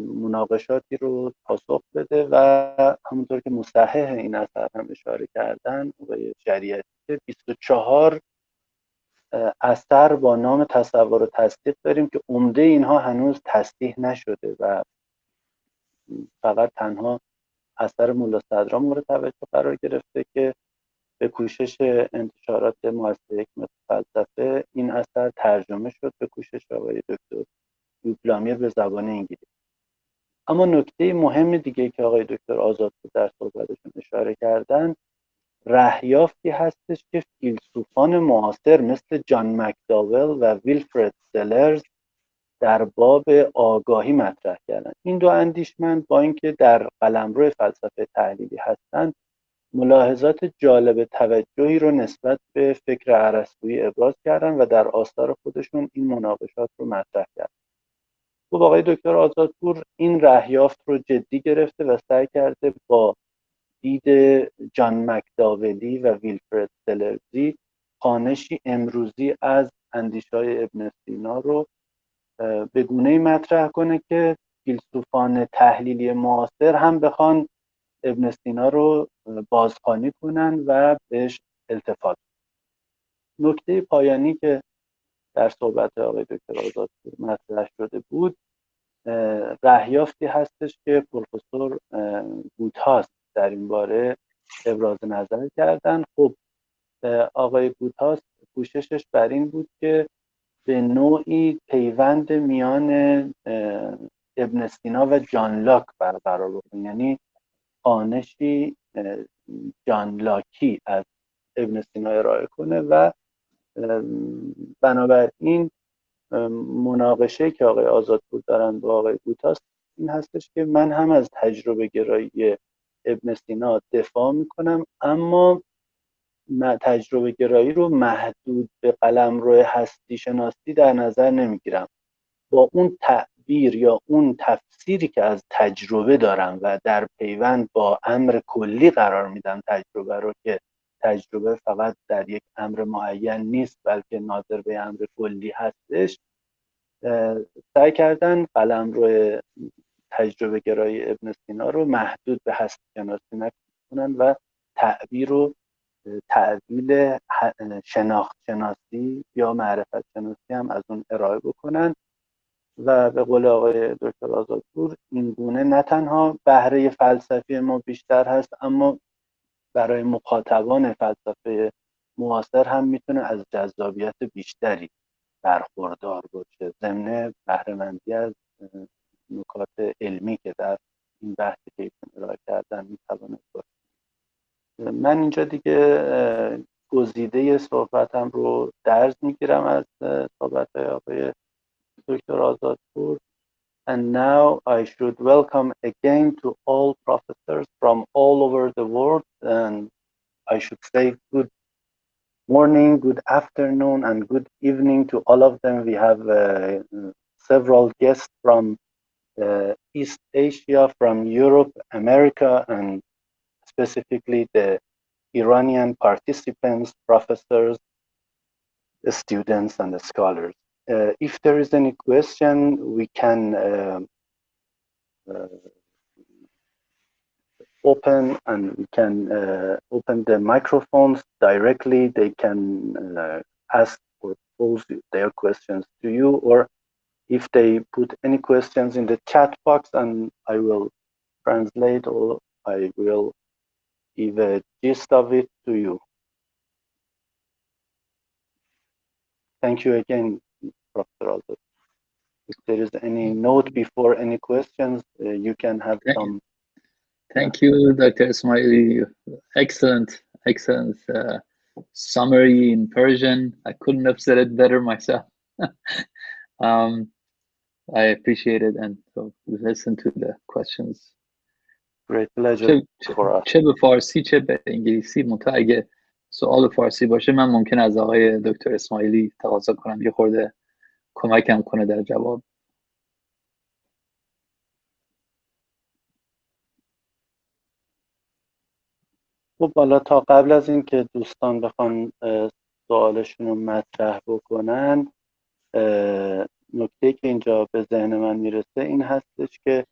مناقشاتی رو پاسخ بده و همونطور که مصحح این اثر هم اشاره کردن آقای شریعتی 24 اثر با نام تصور و تصدیق داریم که عمده اینها هنوز تصحیح نشده و فقط تنها اثر ملا صدرا مورد توجه قرار گرفته که به کوشش انتشارات مؤسسه حکمت فلسفه این اثر ترجمه شد به کوشش آقای دکتر یوبلامی به زبان انگلیسی. اما نکته مهم دیگه که آقای دکتر آزادپور در صحبتشون اشاره کردن رهیافتی هستش که فیلسوفان معاصر مثل جان مکداول و ویلفرد سلرز در باب آگاهی مطرح کردن. این دو اندیشمند با اینکه در قلمرو فلسفه تحلیلی هستند ملاحظات جالب توجهی رو نسبت به فکر ارسطویی ابراز کردن و در آثار خودشون این مناقشات رو مطرح کردن. خب آقای دکتر آزادپور این رهیافت رو جدی گرفته و سعی کرده با دید جان مکداولی و ویلفرد سلرزی خوانشی امروزی از اندیشه‌های ابن سینا رو به گونه‌ای مطرح کنه که فیلسوفان تحلیلی معاصر هم بخوان ابن سینا رو بازخوانی کنن و بهش التفات. نکته پایانی که در صحبت آقای دکتر آزادپور مطرح شده بود رهیافتی هستش که پروفسور گوتاس در این باره ابراز نظر کردن. خب آقای گوتاس کوششش بر این بود که به نوعی پیوند میان ابن سینا و جان لاک برقرار بکنه، یعنی خوانشی جان لاکی از ابن سینا ارائه کنه و بنابراین مناقشه که آقای آزادپور دارن با آقای گوتاس این هستش که من هم از تجربه گرایی ابن سینا دفاع میکنم، اما تجربه گرایی رو محدود به قلمرو هستی شناسی در نظر نمیگیرم. با اون تعبیر یا اون تفسیری که از تجربه دارم و در پیوند با امر کلی قرار میدم تجربه رو، که تجربه فقط در یک امر معین نیست بلکه ناظر به امر کلی هستش، سعی کردن قلمرو تجربه گرایی ابن سینا رو محدود به هستی شناسی نکنن و تعبیر رو تعبیل شناخت شناسی یا معرفت شناسی هم از اون ارائه بکنن و به قول آقای دکتر آزادپور این گونه نه تنها بهره فلسفی ما بیشتر هست، اما برای مخاطبان فلسفه معاصر هم میتونه از جذابیت بیشتری برخوردار باشه، ضمن بهره‌مندی از نکات علمی که در این بحثی که ایشون ارائه کردن میتواند باشه. من اینجا دیگه گزیده صحبتم رو درز میگیرم از صحبت‌های آقای دکتر آزادپور. And now I should welcome again to all professors from all over the world, and I should say good morning, good afternoon, and good evening to all of them. We have several guests from East Asia, from Europe, America, and specifically the Iranian participants, professors, students, and scholars. If there is any question, we can open and we can open the microphones directly. They can ask or pose their questions to you, or if they put any questions in the chat box, and I will translate or I will give a gist of it to you. Thank you again, Professor Aldo. If there is any note before any questions, you can have some. Thank you, Dr. Ismaili. Excellent summary in Persian. I couldn't have said it better myself. I appreciate it, and so listen to the questions. Great pleasure for us. چه به فارسی چه به انگلیسی. منتها اگه سوال فارسی باشه من ممکن از آقای دکتر اسماعیلی تقاضا کنم یه خورده کمکم کنه در جواب. خب حالا تا قبل از این که دوستان بخوان سوالشون رو مطرح بکنن، نکته که اینجا به ذهن من میرسه این هستش که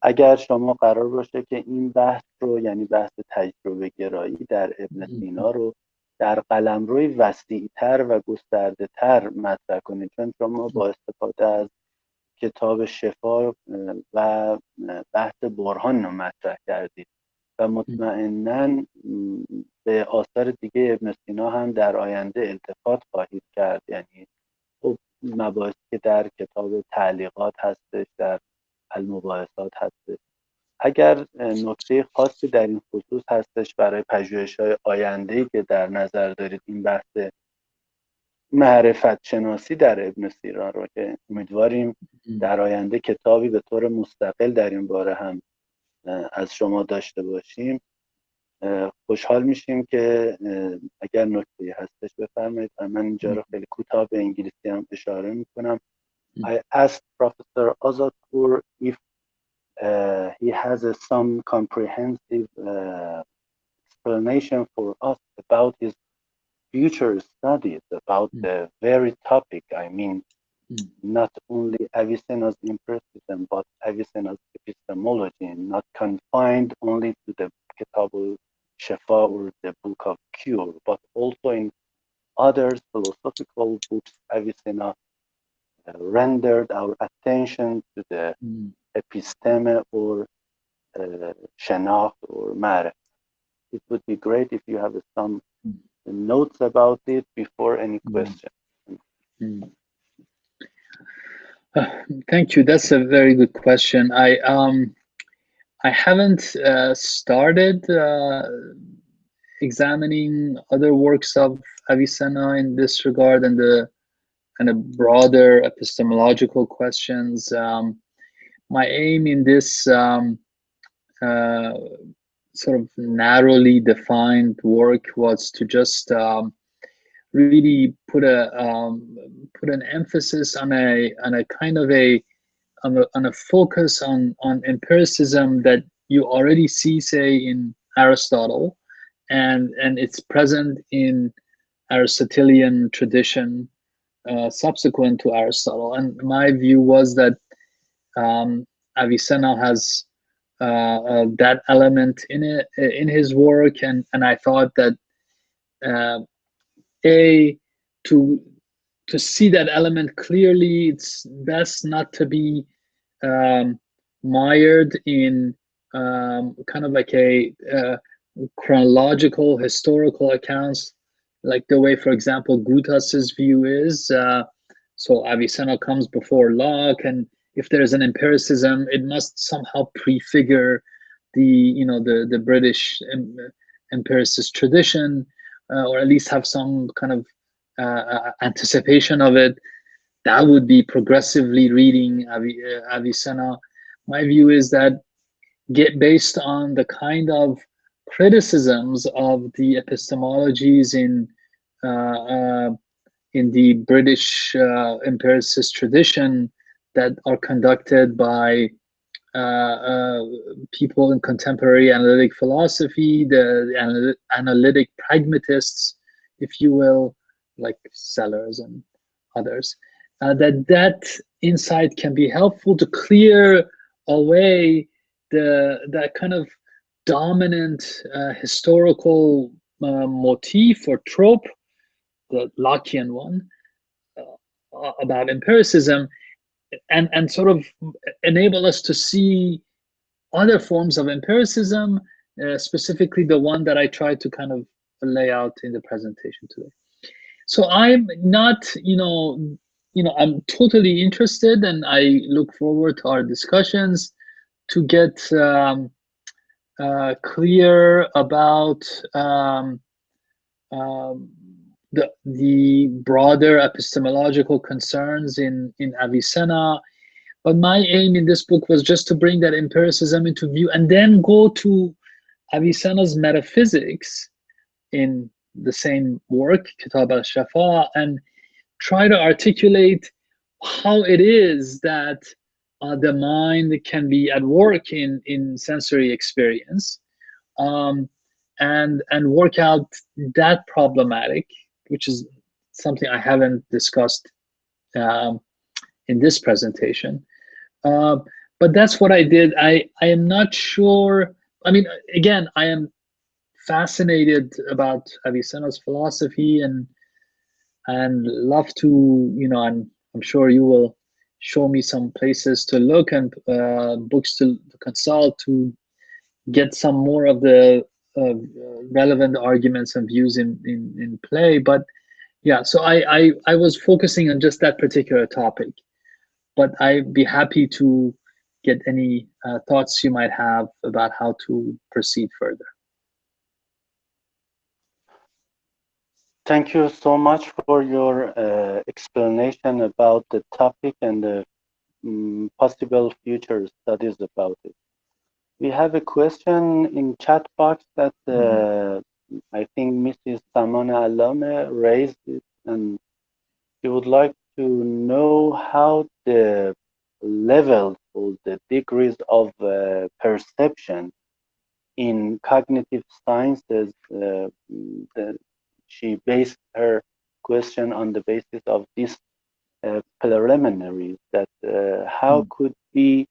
اگر شما قرار باشه که این بحث رو، یعنی بحث تجربه گرایی در ابن سینا رو در قلمروی وسیع‌تر و گسترده‌تر مطرح کنید، چون شما با استفاده از کتاب شفا و بحث برهان رو مطرح کردید و مطمئناً به آثار دیگه ابن سینا هم در آینده التفات خواهید کرد. یعنی خب مباحثی که در کتاب تعلیقات هستش، در المباحثات هستش. اگر نکته خاصی در این خصوص هستش برای پژوهش‌های آینده‌ای که در نظر دارید این بحث معرفت شناسی در ابن سینا رو که امیدواریم در آینده کتابی به طور مستقل در این باره هم از شما داشته باشیم، خوشحال میشیم که اگر نکته‌ای هستش بفرمایید. من اینجا رو خیلی کوتاه به انگلیسی هم اشاره میکنم I asked Professor Azatpour if he has some comprehensive explanation for us about his future studies about the very topic. I mean, not only Avicenna's empiricism, but Avicenna's epistemology, not confined only to the Kitab al-Shafa or the Book of Cure, but also in other philosophical books. Avicenna rendered our attention to the episteme or Shanakh or Ma'rif. It would be great if you have some notes about it before any question. Thank you. That's a very good question. I haven't started examining other works of Avicenna in this regard and the kind of broader epistemological questions. My aim in this sort of narrowly defined work was to just really put an emphasis on a kind of on a focus on empiricism that you already see, say, in Aristotle, and it's present in Aristotelian tradition subsequent to Aristotle. And my view was that Avicenna has that element in his work, and I thought that a to see that element clearly, it's best not to be mired in kind of like a chronological historical accounts, like the way, for example, Gutas's view is. So Avicenna comes before Locke, and if there is an empiricism, it must somehow prefigure the British empiricist tradition, or at least have some kind of anticipation of it. That would be progressively reading Avicenna. My view is that based on the kind of criticisms of the epistemologies in the British empiricist tradition that are conducted by people in contemporary analytic philosophy, the analytic pragmatists, if you will, like Sellers and others, that insight can be helpful to clear away that kind of dominant historical motif or trope, the Lockean one, about empiricism, and sort of enable us to see other forms of empiricism, specifically the one that I tried to kind of lay out in the presentation today. So I'm not, I'm totally interested, and I look forward to our discussions to get clear about the broader epistemological concerns in Avicenna. But my aim in this book was just to bring that empiricism into view and then go to Avicenna's metaphysics in the same work, Kitab al-Shafa, and try to articulate how it is that the mind can be at work in sensory experience, and work out that problematic, which is something I haven't discussed in this presentation. But that's what I did. I am not sure. I mean, again, I am fascinated about Avicenna's philosophy and love to, I'm sure you will show me some places to look and books to consult to get some more of the relevant arguments and views in play. But yeah, so I was focusing on just that particular topic, but I'd be happy to get any thoughts you might have about how to proceed further. Thank you so much for your explanation about the topic and the possible future studies about it. We have a question in chat box that I think Mrs. Saman Alame raised it, and she would like to know how the levels or the degrees of perception in cognitive sciences. She based her question on the basis of these preliminaries, that how could we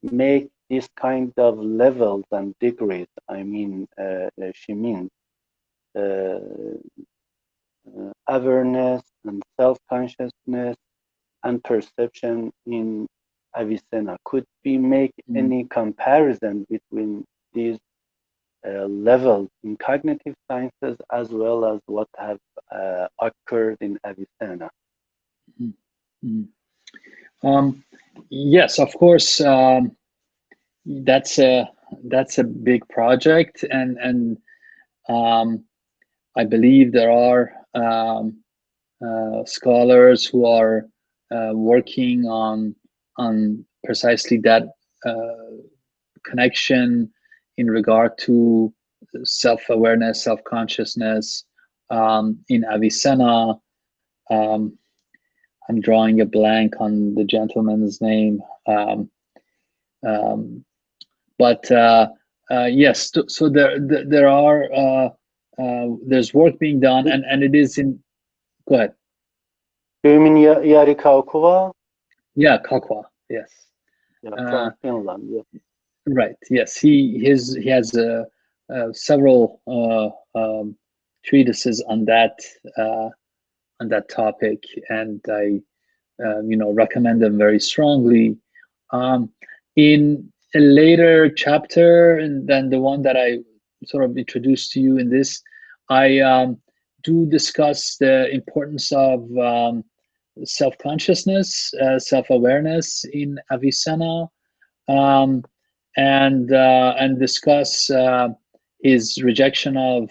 make this kind of levels and degrees. I mean, she means uh, awareness and self-consciousness and perception in Avicenna. Could we make any comparison between these levels in cognitive sciences as well as what have occurred in Avicenna? Yes, of course. That's a big project, and I believe there are scholars who are working on precisely that connection in regard to self-awareness, self-consciousness in Avicenna. Um, I'm drawing a blank on the gentleman's name, um, but yes. So there are there's work being done, and it is in. Go ahead. Do you mean Yari Kaukova? Yeah, Kakwa. Yes. Yeah, Uh, from Finland. Yeah. right. Yes. He has several treatises uh, on that topic, and I recommend them very strongly. In a later chapter, and then the one that I sort of introduced to you in this, I do discuss the importance of self-consciousness, self-awareness in Avicenna, um, and discuss his rejection of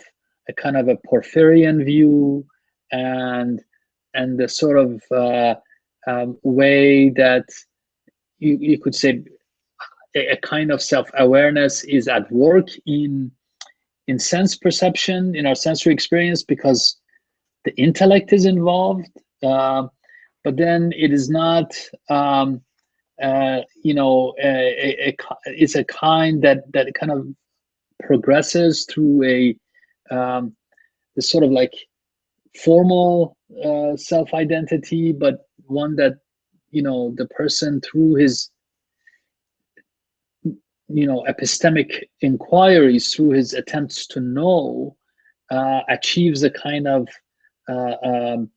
a kind of a Porphyrian view, and the sort of way that you could say a kind of self-awareness is at work in sense perception, in our sensory experience, because the intellect is involved, but then it is not it's a kind that kind of progresses through this sort of like formal self-identity, but one that the person, through his epistemic inquiries, through his attempts to know, achieves a kind of uh, um,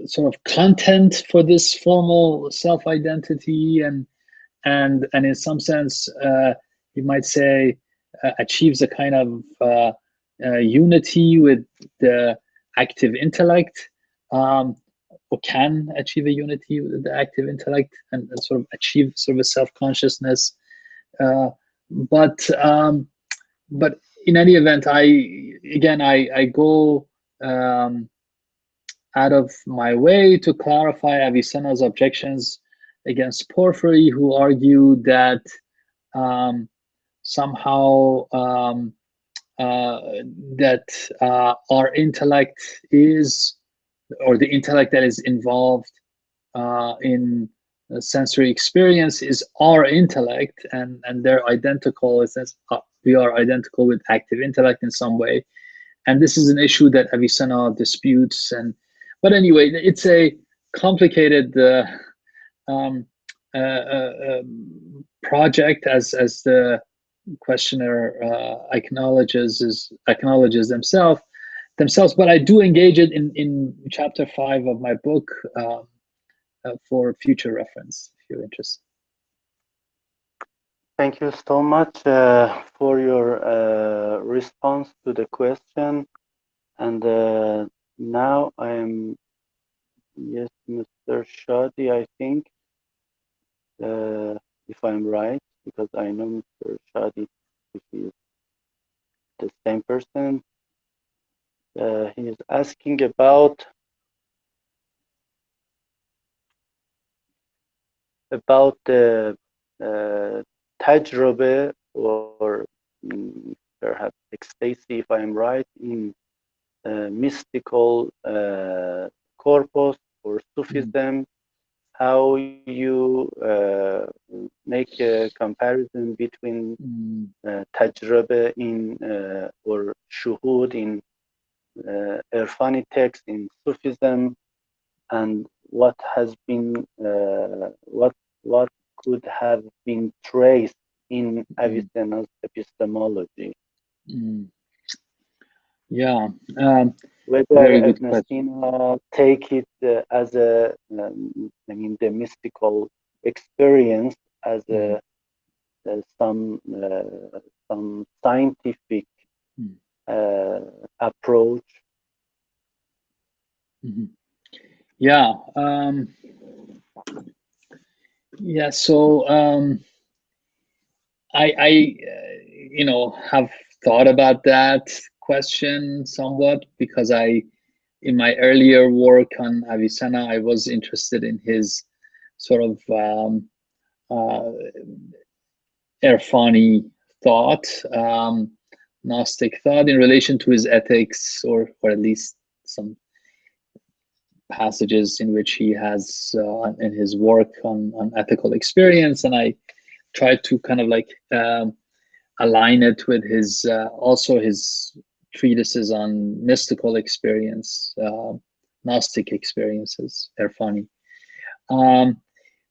sort of content for this formal self-identity, and in some sense, you might say, achieves a kind of unity with the active intellect, or can achieve a unity with the active intellect, and sort of achieve sort of a self-consciousness. Uh, but but in any event, I go out of my way to clarify Avicenna's objections against Porphyry, who argued that um, somehow that our intellect is, or the intellect that is involved in sensory experience is our intellect, and they're identical. It says we are identical with active intellect in some way, and this is an issue that Avicenna disputes. But anyway, it's a complicated um, project, as the questioner acknowledges themselves. But I do engage it in chapter 5 of my book, for future reference, if you're interested. Thank you so much for your response to the question. And now I am, yes, Mr. Shadi, I think, if I'm right, because I know Mr. Shadi, if he is the same person. He is asking about the tajrube, or perhaps ecstasy, if I'm right, in mystical corpus or Sufism, how you make a comparison between tajribah in or shuhud in Irfani text in Sufism, and what has been what could have been traced in Avicenna's epistemology. Yeah, Whether very good Ibn question. Sina take it as a, I mean, the mystical experience as some scientific approach. Yeah, yeah. So I have thought about that question somewhat because in my earlier work on Avicenna, I was interested in his sort of uh, Irfani thought, Gnostic thought in relation to his ethics, or at least some passages in which he has in his work on ethical experience, and I tried to kind of like align it with his also his treatises on mystical experience, Gnostic experiences, Irfani.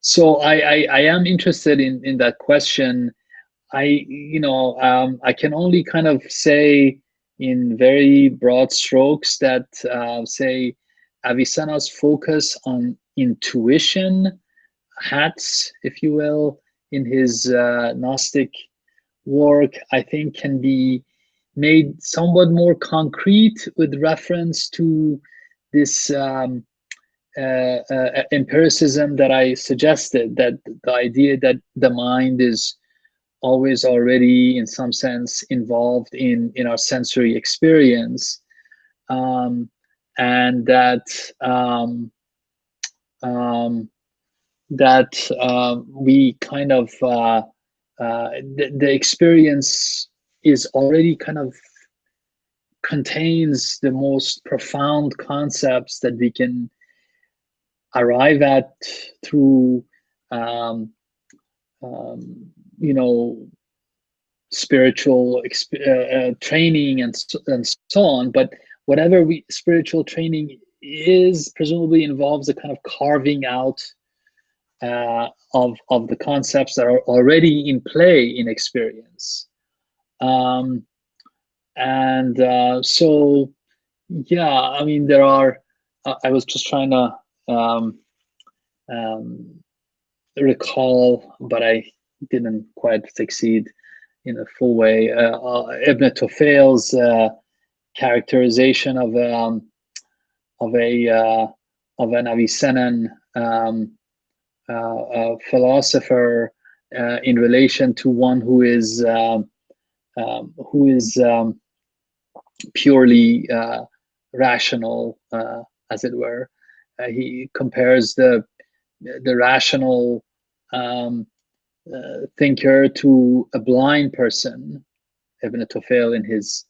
So I am interested in that question. I can only kind of say in very broad strokes that say Avicenna's focus on intuition hats, if you will, in his Gnostic work, I think can be made somewhat more concrete with reference to this empiricism that I suggested, that the idea that the mind is always already in some sense involved in our sensory experience, and that um, we kind of the experience is already kind of contains the most profound concepts that we can arrive at through um, um, you know spiritual training and so on. But whatever spiritual training is, presumably involves a kind of carving out of the concepts that are already in play in experience. And so, yeah, I mean, there are. I was just trying to um, recall, but I didn't quite succeed in a full way. Ibn Tufayil's characterization of a of an Avicennan philosopher in relation to one who is purely rational, as it were. He compares the rational thinker to a blind person. Ibn Tufayl in his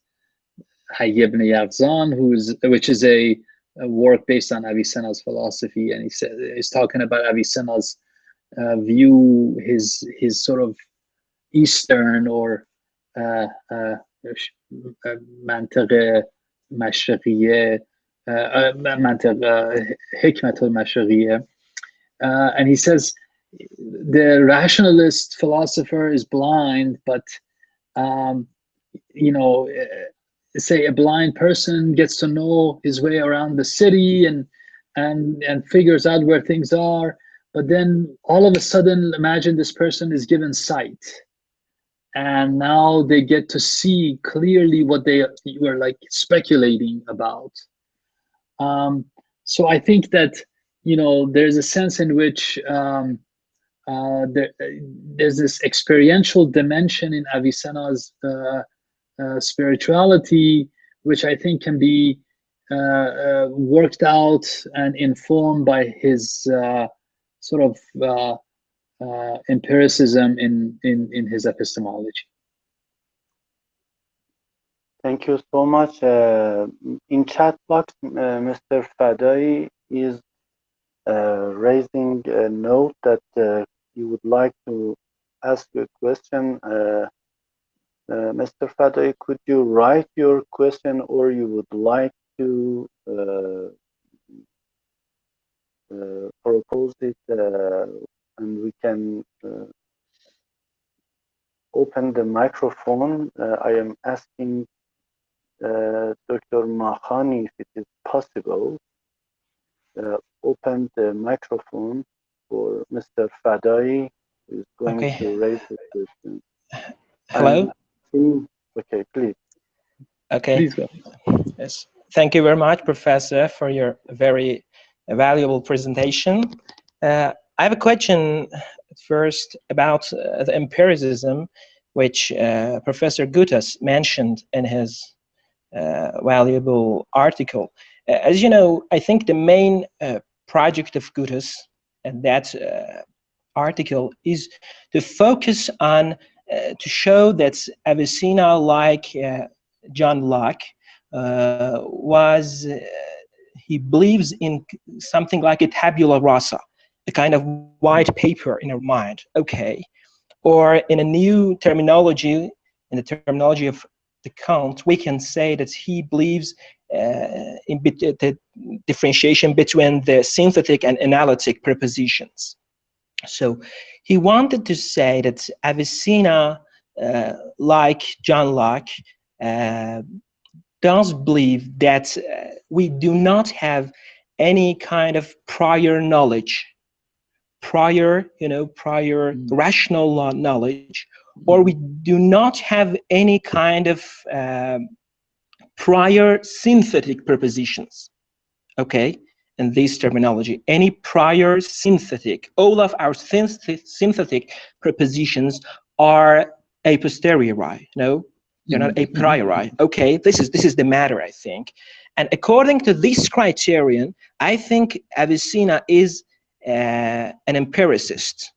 Hayy ibn Yaqzan, which is a work based on Avicenna's philosophy, and he's talking about Avicenna's view, his sort of Eastern or منطق مشرقیه, منطق حکمت المشرقیه, and he says the rationalist philosopher is blind, but you know, say a blind person gets to know his way around the city and figures out where things are, but then all of a sudden, imagine this person is given sight, and now they get to see clearly what they were like speculating about. So I think that there's a sense in which there's this experiential dimension in Avicenna's spirituality, which I think can be worked out and informed by his sort of empiricism in his epistemology. Thank you so much. In chat box, Mr. Fadai is raising a note that you would like to ask a question. Mr. Fadai, could you write your question, or you would like to propose it, and we can open the microphone? I am asking Dr. Mahani if it is possible. Open the microphone for Mr. Fadai, who is going Okay. to raise the question. Hello? Okay, please. Okay. Please go. Yes. Thank you very much, Professor, for your very valuable presentation. I have a question first about the empiricism, which Professor Gutas mentioned in his valuable article. As you know, I think the main project of Gutas and that article is to focus on to show that Avicenna, like John Locke, he believes in something like a tabula rasa, a kind of white paper in our mind, okay? Or in a new terminology, in the terminology of the Kant, we can say that he believes in the differentiation between the synthetic and analytic prepositions. So he wanted to say that Avicenna, like John Locke, does believe that we do not have any kind of prior knowledge, prior rational knowledge, or we do not have any kind of prior synthetic prepositions, okay? In this terminology, any prior synthetic, all of our synthetic prepositions are a posteriori, no? They're not a priori. Okay, this is the matter, I think. And according to this criterion, I think Avicenna is an empiricist.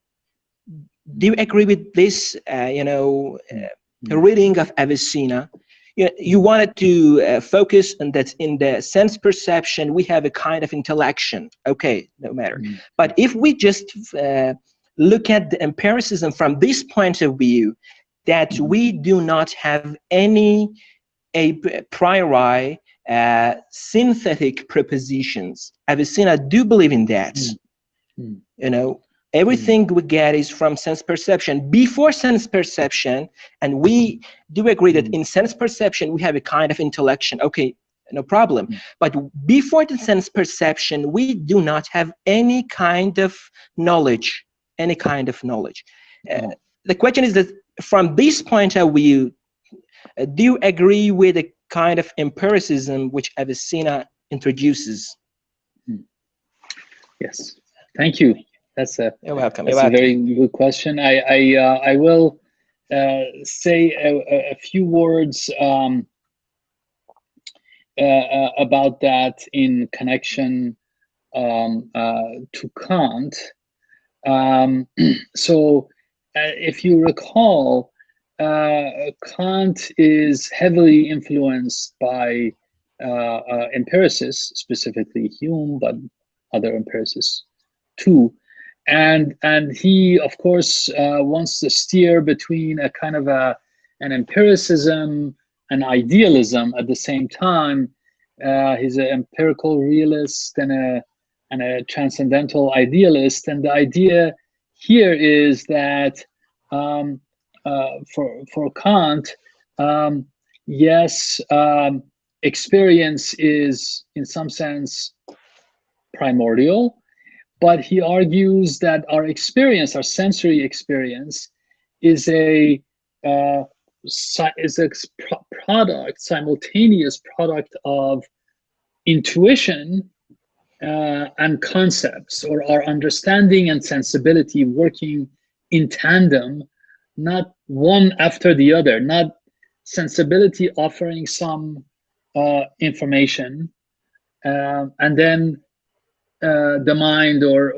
Do you agree with this, reading of Avicenna? You wanted to focus on that in the sense perception, we have a kind of intellection. Okay, no matter. But if we just look at the empiricism from this point of view, that we do not have a priori synthetic prepositions. Avicenna do believe in that. Everything we get is from sense perception. Before sense perception, and we do agree that in sense perception we have a kind of intellection. Okay, no problem. But before the sense perception, we do not have any kind of knowledge. The question is that from this point of view, do you agree with the kind of empiricism which Avicenna introduces? Yes, thank you. That's a You're welcome. That's a very good question. I will say a few words about that in connection to Kant. So, if you recall, Kant is heavily influenced by empiricists, specifically Hume, but other empiricists too. And he, of course, wants to steer between a kind of an empiricism and idealism at the same time. He's an empirical realist and a transcendental idealist. And the idea here is that for Kant, yes, experience is in some sense primordial, but he argues that our experience, our sensory experience, is a simultaneous product of intuition and concepts, or our understanding and sensibility working in tandem, not one after the other, not sensibility offering some information and then the mind or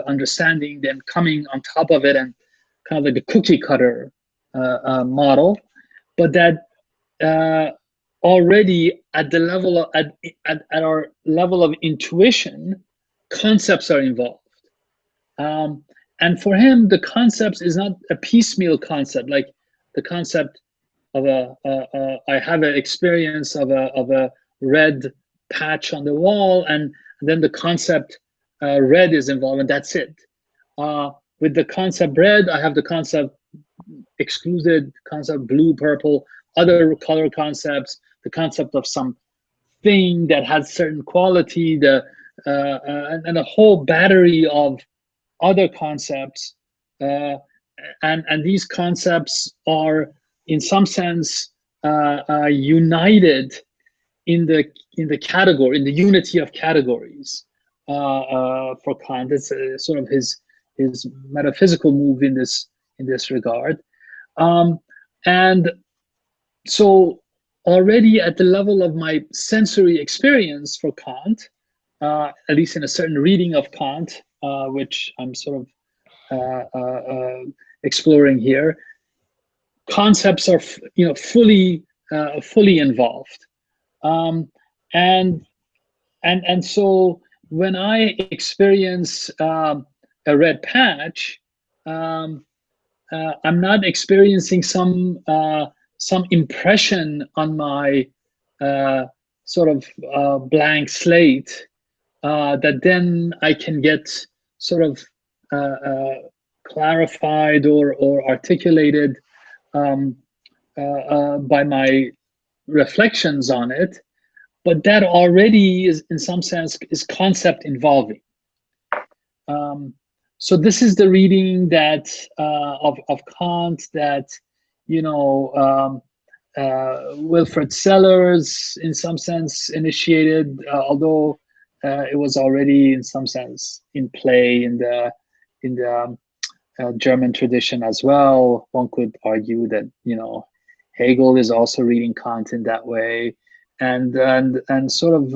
understanding then coming on top of it, and kind of like a cookie cutter model, but that already at the level of, at our level of intuition, concepts are involved. And for him, the concepts is not a piecemeal concept, like the concept of I have an experience of a red patch on the wall, and then the concept red is involved, and that's it. With the concept red, I have the concept excluded, concept blue, purple, other color concepts, the concept of some thing that has certain quality, and a whole battery of other concepts, and these concepts are in some sense united in the category, in the unity of categories for Kant. It's sort of his metaphysical move in this regard, and so already at the level of my sensory experience for Kant, at least in a certain reading of Kant, which I'm sort of exploring here, concepts are fully involved, and so when I experience a red patch, I'm not experiencing some impression on my sort of blank slate that then I can get sort of clarified or articulated by my reflections on it, but that already is, in some sense, is concept involving. So this is the reading that of Kant that Wilfrid Sellars, in some sense, initiated, although it was already, in some sense, in play in the German tradition as well. One could argue that Hegel is also reading Kant in that way, and sort of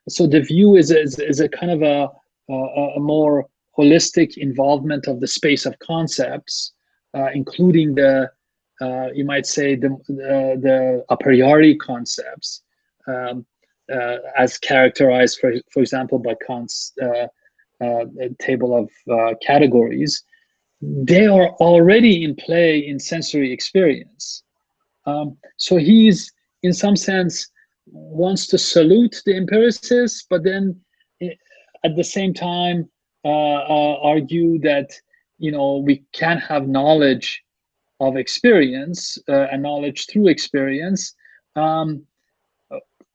so the view is a kind of a more holistic involvement of the space of concepts, including the you might say the a priori concepts, as characterized, for example, by Kant's table of categories. They are already in play in sensory experience. So he's, in some sense, wants to salute the empiricists, but then at the same time argue that we can have knowledge of experience and knowledge through experience,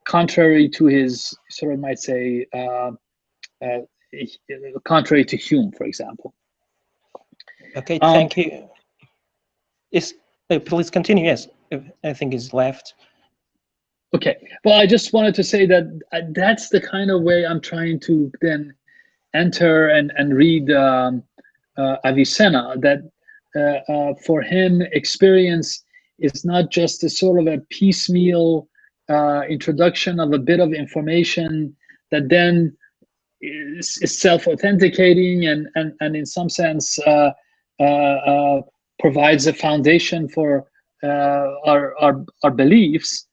contrary to his sort of, might say, contrary to Hume, for example. Okay, thank you. Please continue. Yes, I think it's left. Okay, well, I just wanted to say that that's the kind of way I'm trying to then enter and read Avicenna, that for him, experience is not just a sort of a piecemeal introduction of a bit of information that then is self-authenticating and in some sense provides a foundation for our beliefs,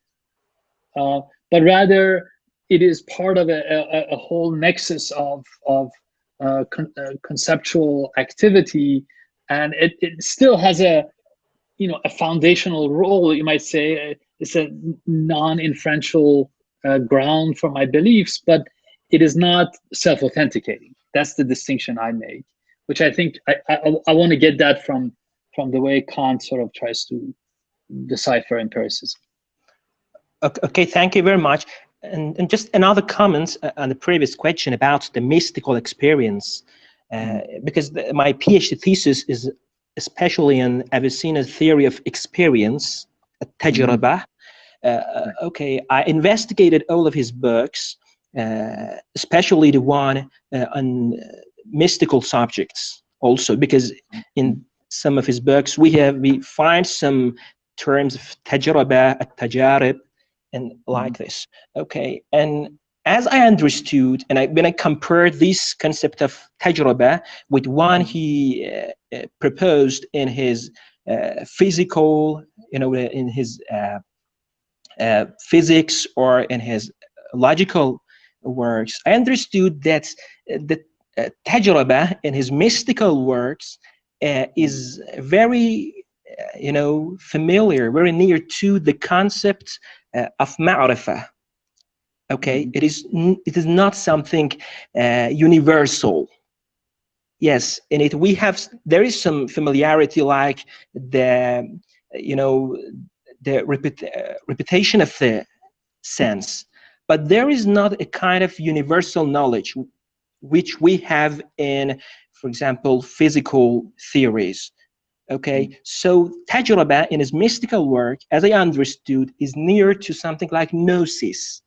but rather it is part of a whole nexus of conceptual activity, and it still has a foundational role. You might say it's a non-inferential ground for my beliefs, but it is not self-authenticating. That's the distinction I make, which I think I want to get that from the way Kant sort of tries to decipher empiricism. Okay, thank you very much. And just another comment on the previous question about the mystical experience, because my PhD thesis is especially on Avicenna's theory of experience, التجربة. Okay, I investigated all of his books, especially the one on mystical subjects also, because in some of his books we find some terms of تجربة, التجارب, and like this. Okay, and as I understood, and when I compared this concept of تجربة with one he proposed in his physical, in his physics or in his logical works, I understood that the tajraba in his mystical works is very, familiar, very near to the concept of ma'rifah. Okay, it is not something universal. Yes, in it there is some familiarity, like the repetition of the sense, but there is not a kind of universal knowledge which we have in, for example, physical theories. Okay, so tajraba in his mystical work, as I understood, is near to something like gnosis,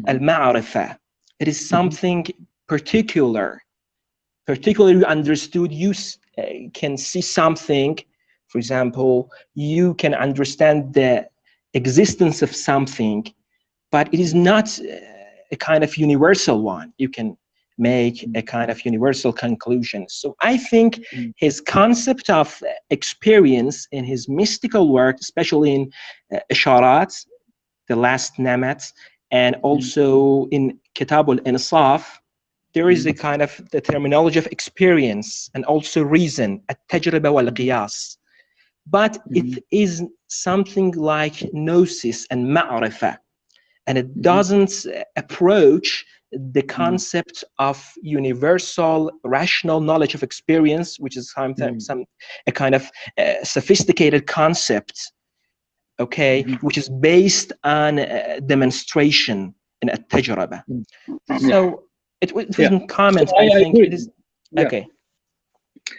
al-ma'rifah. It is something particularly understood. You can see something, for example, you can understand the existence of something, but it is not a kind of universal one. You can make a kind of universal conclusion. So I think his concept of experience in his mystical work, especially in Isharat, the last namat, and also in Kitab al-Insaf, there is a kind of the terminology of experience and also reason, at-tajriba wal-qiyas. But it is something like gnosis and ma'rifah, and it doesn't approach the concept of universal rational knowledge of experience, which is sometimes a kind of sophisticated concept, okay, which is based on demonstration in at-tajriba. So it wasn't comment. So I think it is okay.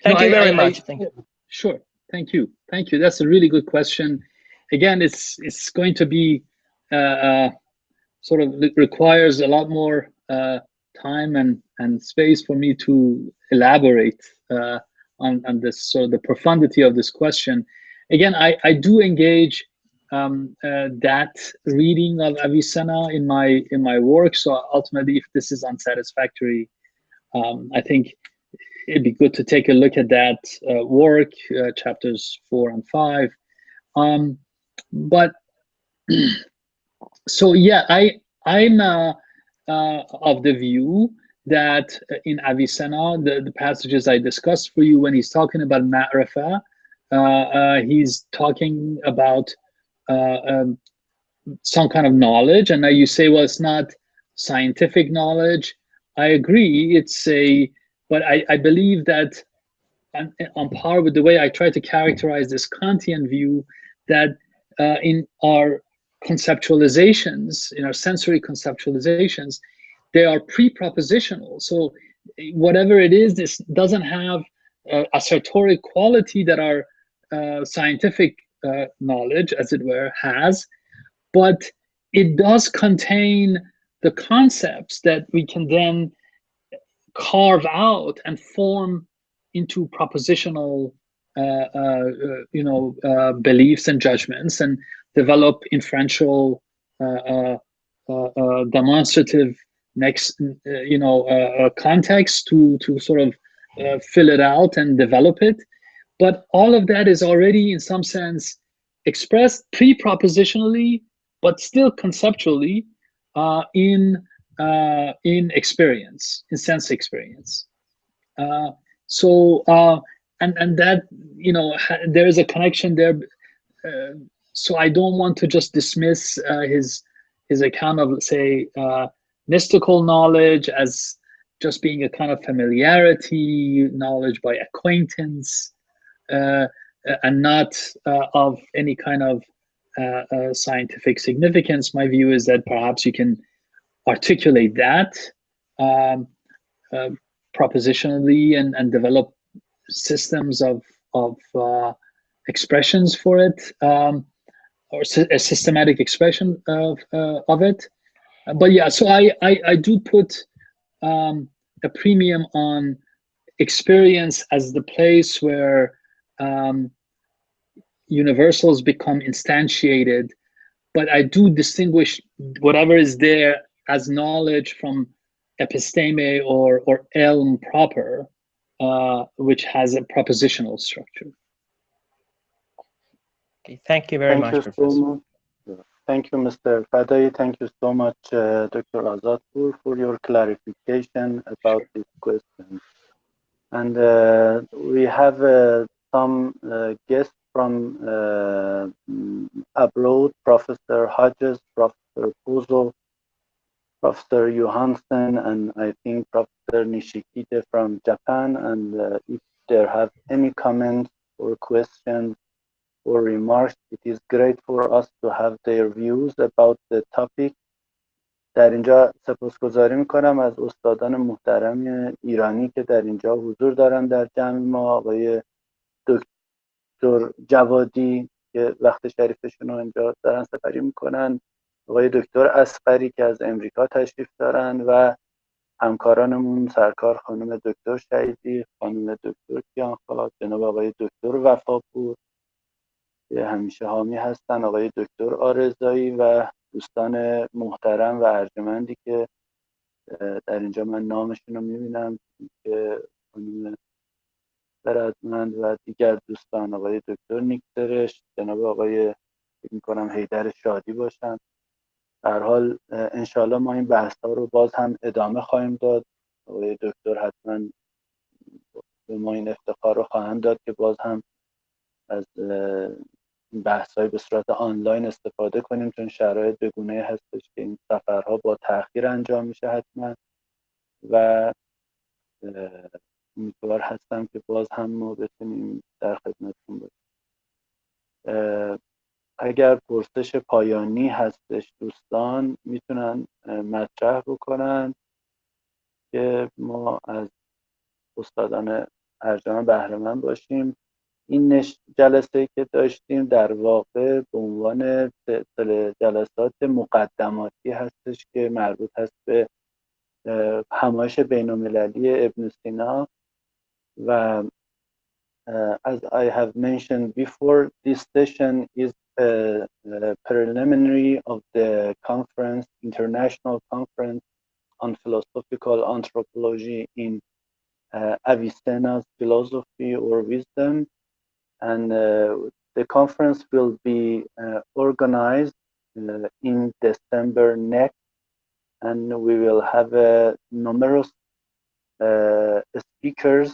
Thank you very much. Thank you. Sure. Thank you. That's a really good question. Again, it's going to be sort of requires a lot more time and space for me to elaborate on this sort of the profundity of this question. Again, I do engage that reading of Avicenna in my work. So ultimately, if this is unsatisfactory, I think it'd be good to take a look at that work, chapters 4 and 5. But so yeah, I'm of the view that in Avicenna, the passages I discussed for you, when he's talking about ma'rifah, he's talking about some kind of knowledge. And now you say, well, it's not scientific knowledge. I agree. But I believe that on par with the way I try to characterize this Kantian view, that in our conceptualizations, in our sensory conceptualizations, they are pre-propositional. So whatever it is, this doesn't have assertoric quality that our scientific knowledge, as it were, has, but it does contain the concepts that we can then carve out and form into propositional beliefs and judgments, and develop inferential demonstrative context to sort of fill it out and develop it. But all of that is already in some sense expressed pre-propositionally, but still conceptually in experience, in sense experience. And that, there is a connection there. So I don't want to just dismiss his account of, say, mystical knowledge as just being a kind of familiarity, knowledge by acquaintance, and not of any kind of scientific significance. My view is that perhaps you can articulate that propositionally and develop systems of expressions for it, or a systematic expression of it. But yeah, so I do put a premium on experience as the place where universals become instantiated, but I do distinguish whatever is there as knowledge from episteme or elm proper, which has a propositional structure. Okay, thank you very much, Professor. Thank you, Mr. Fadai. Thank you so much, Dr. Azadpour, for your clarification about this question. And we have some guests from abroad, Professor Hodges, Professor Puzo, Professor Johansen, and I think Professor Nishikide from Japan. And if there have any comments or questions or remarks, it is great for us to have their views about the topic. در اینجا سپاسگزاری میکنم از استادان محترم ایرانی که در اینجا حضور دارن در جمع ما، آقای دکتر جوادی که وقت شریفشون رو اینجا دارن سپری میکنن، آقای دکتر اصغری که از امریکا تشریف دارن و همکارانمون سرکار خانم دکتر شهیدی، خانم دکتر کیانخواه، جناب آقای دکتر وفاپور که همیشه حامی هستن، آقای دکتر آرزایی و دوستان محترم و ارجمندی که در اینجا من نامشون رو میبینم که خانم خردمند و دیگر دوستان، آقای دکتر نیکسرش، جناب آقای فکر میکنم حیدر شادی باشن. در حال انشاءالله ما این بحث ها رو باز هم ادامه خواهیم داد. آقای دکتر حتما به ما این افتخار رو خواهند داد که باز هم از بحث های به صورت آنلاین استفاده کنیم، چون شرایط بگونه هستش که این سفرها با تأخیر انجام میشه حتما و امیدوار هستم که باز هم ما بتونیم در خدمتتون باشیم. اگر پرسش پایانی هستش دوستان میتونن مطرح بکنن که ما از استادان ارجمند بهره مند باشیم. این جلسه که داشتیم در واقع به عنوان سلسله جلسات مقدماتی هستش که مربوط هست به همایش بین‌المللی ابن سینا و as I have mentioned before, this session is a preliminary of the conference, international conference on philosophical anthropology in Avicenna's philosophy or wisdom. And the conference will be organized in December next, and we will have numerous speakers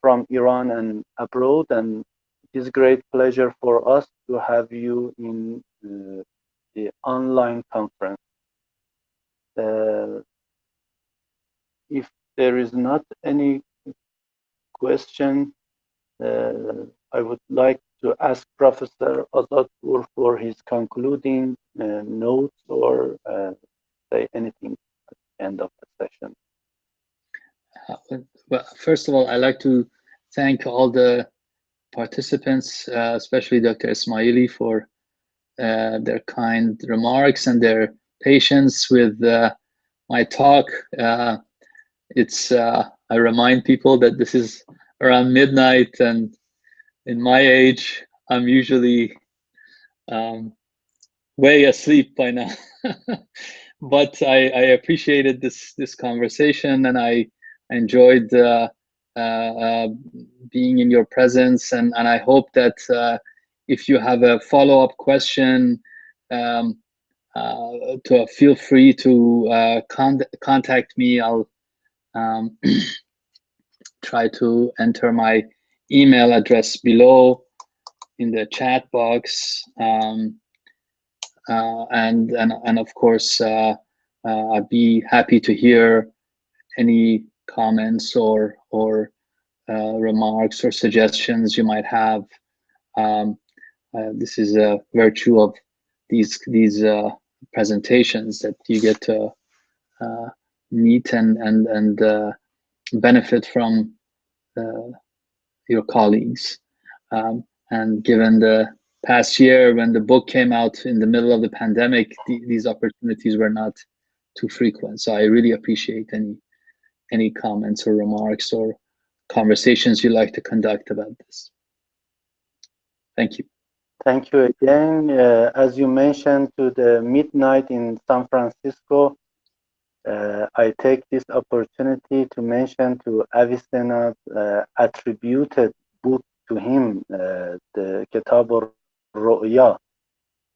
from Iran and abroad, and it is a great pleasure for us to have you in the online conference. If there is not any question, I would like to ask Professor Azadpour for his concluding notes or say anything at the end of the session. Well, first of all, I'd like to thank all the participants, especially Dr. Ismaili, for their kind remarks and their patience with my talk. I remind people that this is around midnight, and in my age, I'm usually way asleep by now. But I appreciated this conversation, and I enjoyed being in your presence, and I hope that if you have a follow-up question, to feel free to contact me. I'll try to enter my email address below in the chat box, and of course I'd be happy to hear any comments or remarks or suggestions you might have. This is a virtue of these presentations, that you get to meet and benefit from your colleagues. And given the past year, when the book came out in the middle of the pandemic, these opportunities were not too frequent. So I really appreciate any comments or remarks or conversations you'd like to conduct about this. Thank you. Thank you again. As you mentioned, to the midnight in San Francisco, I take this opportunity to mention to Avicenna's attributed book to him, the Kitab al-Ru'ya,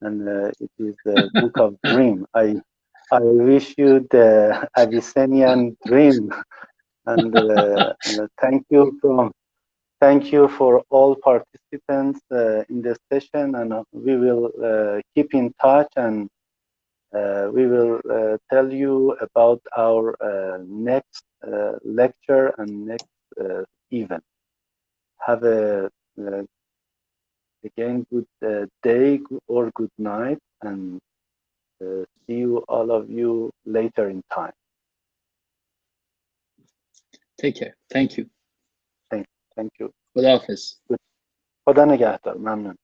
and it is the book of dream. I wish you the Abyssinian dream, and thank you for all participants in the session, and we will keep in touch, and we will tell you about our next lecture and next event. Have a again good day or good night, and see you all of you later in time. Take care. Thank you. Thank you. خداحافظ. خدا نگهدار. ممنون.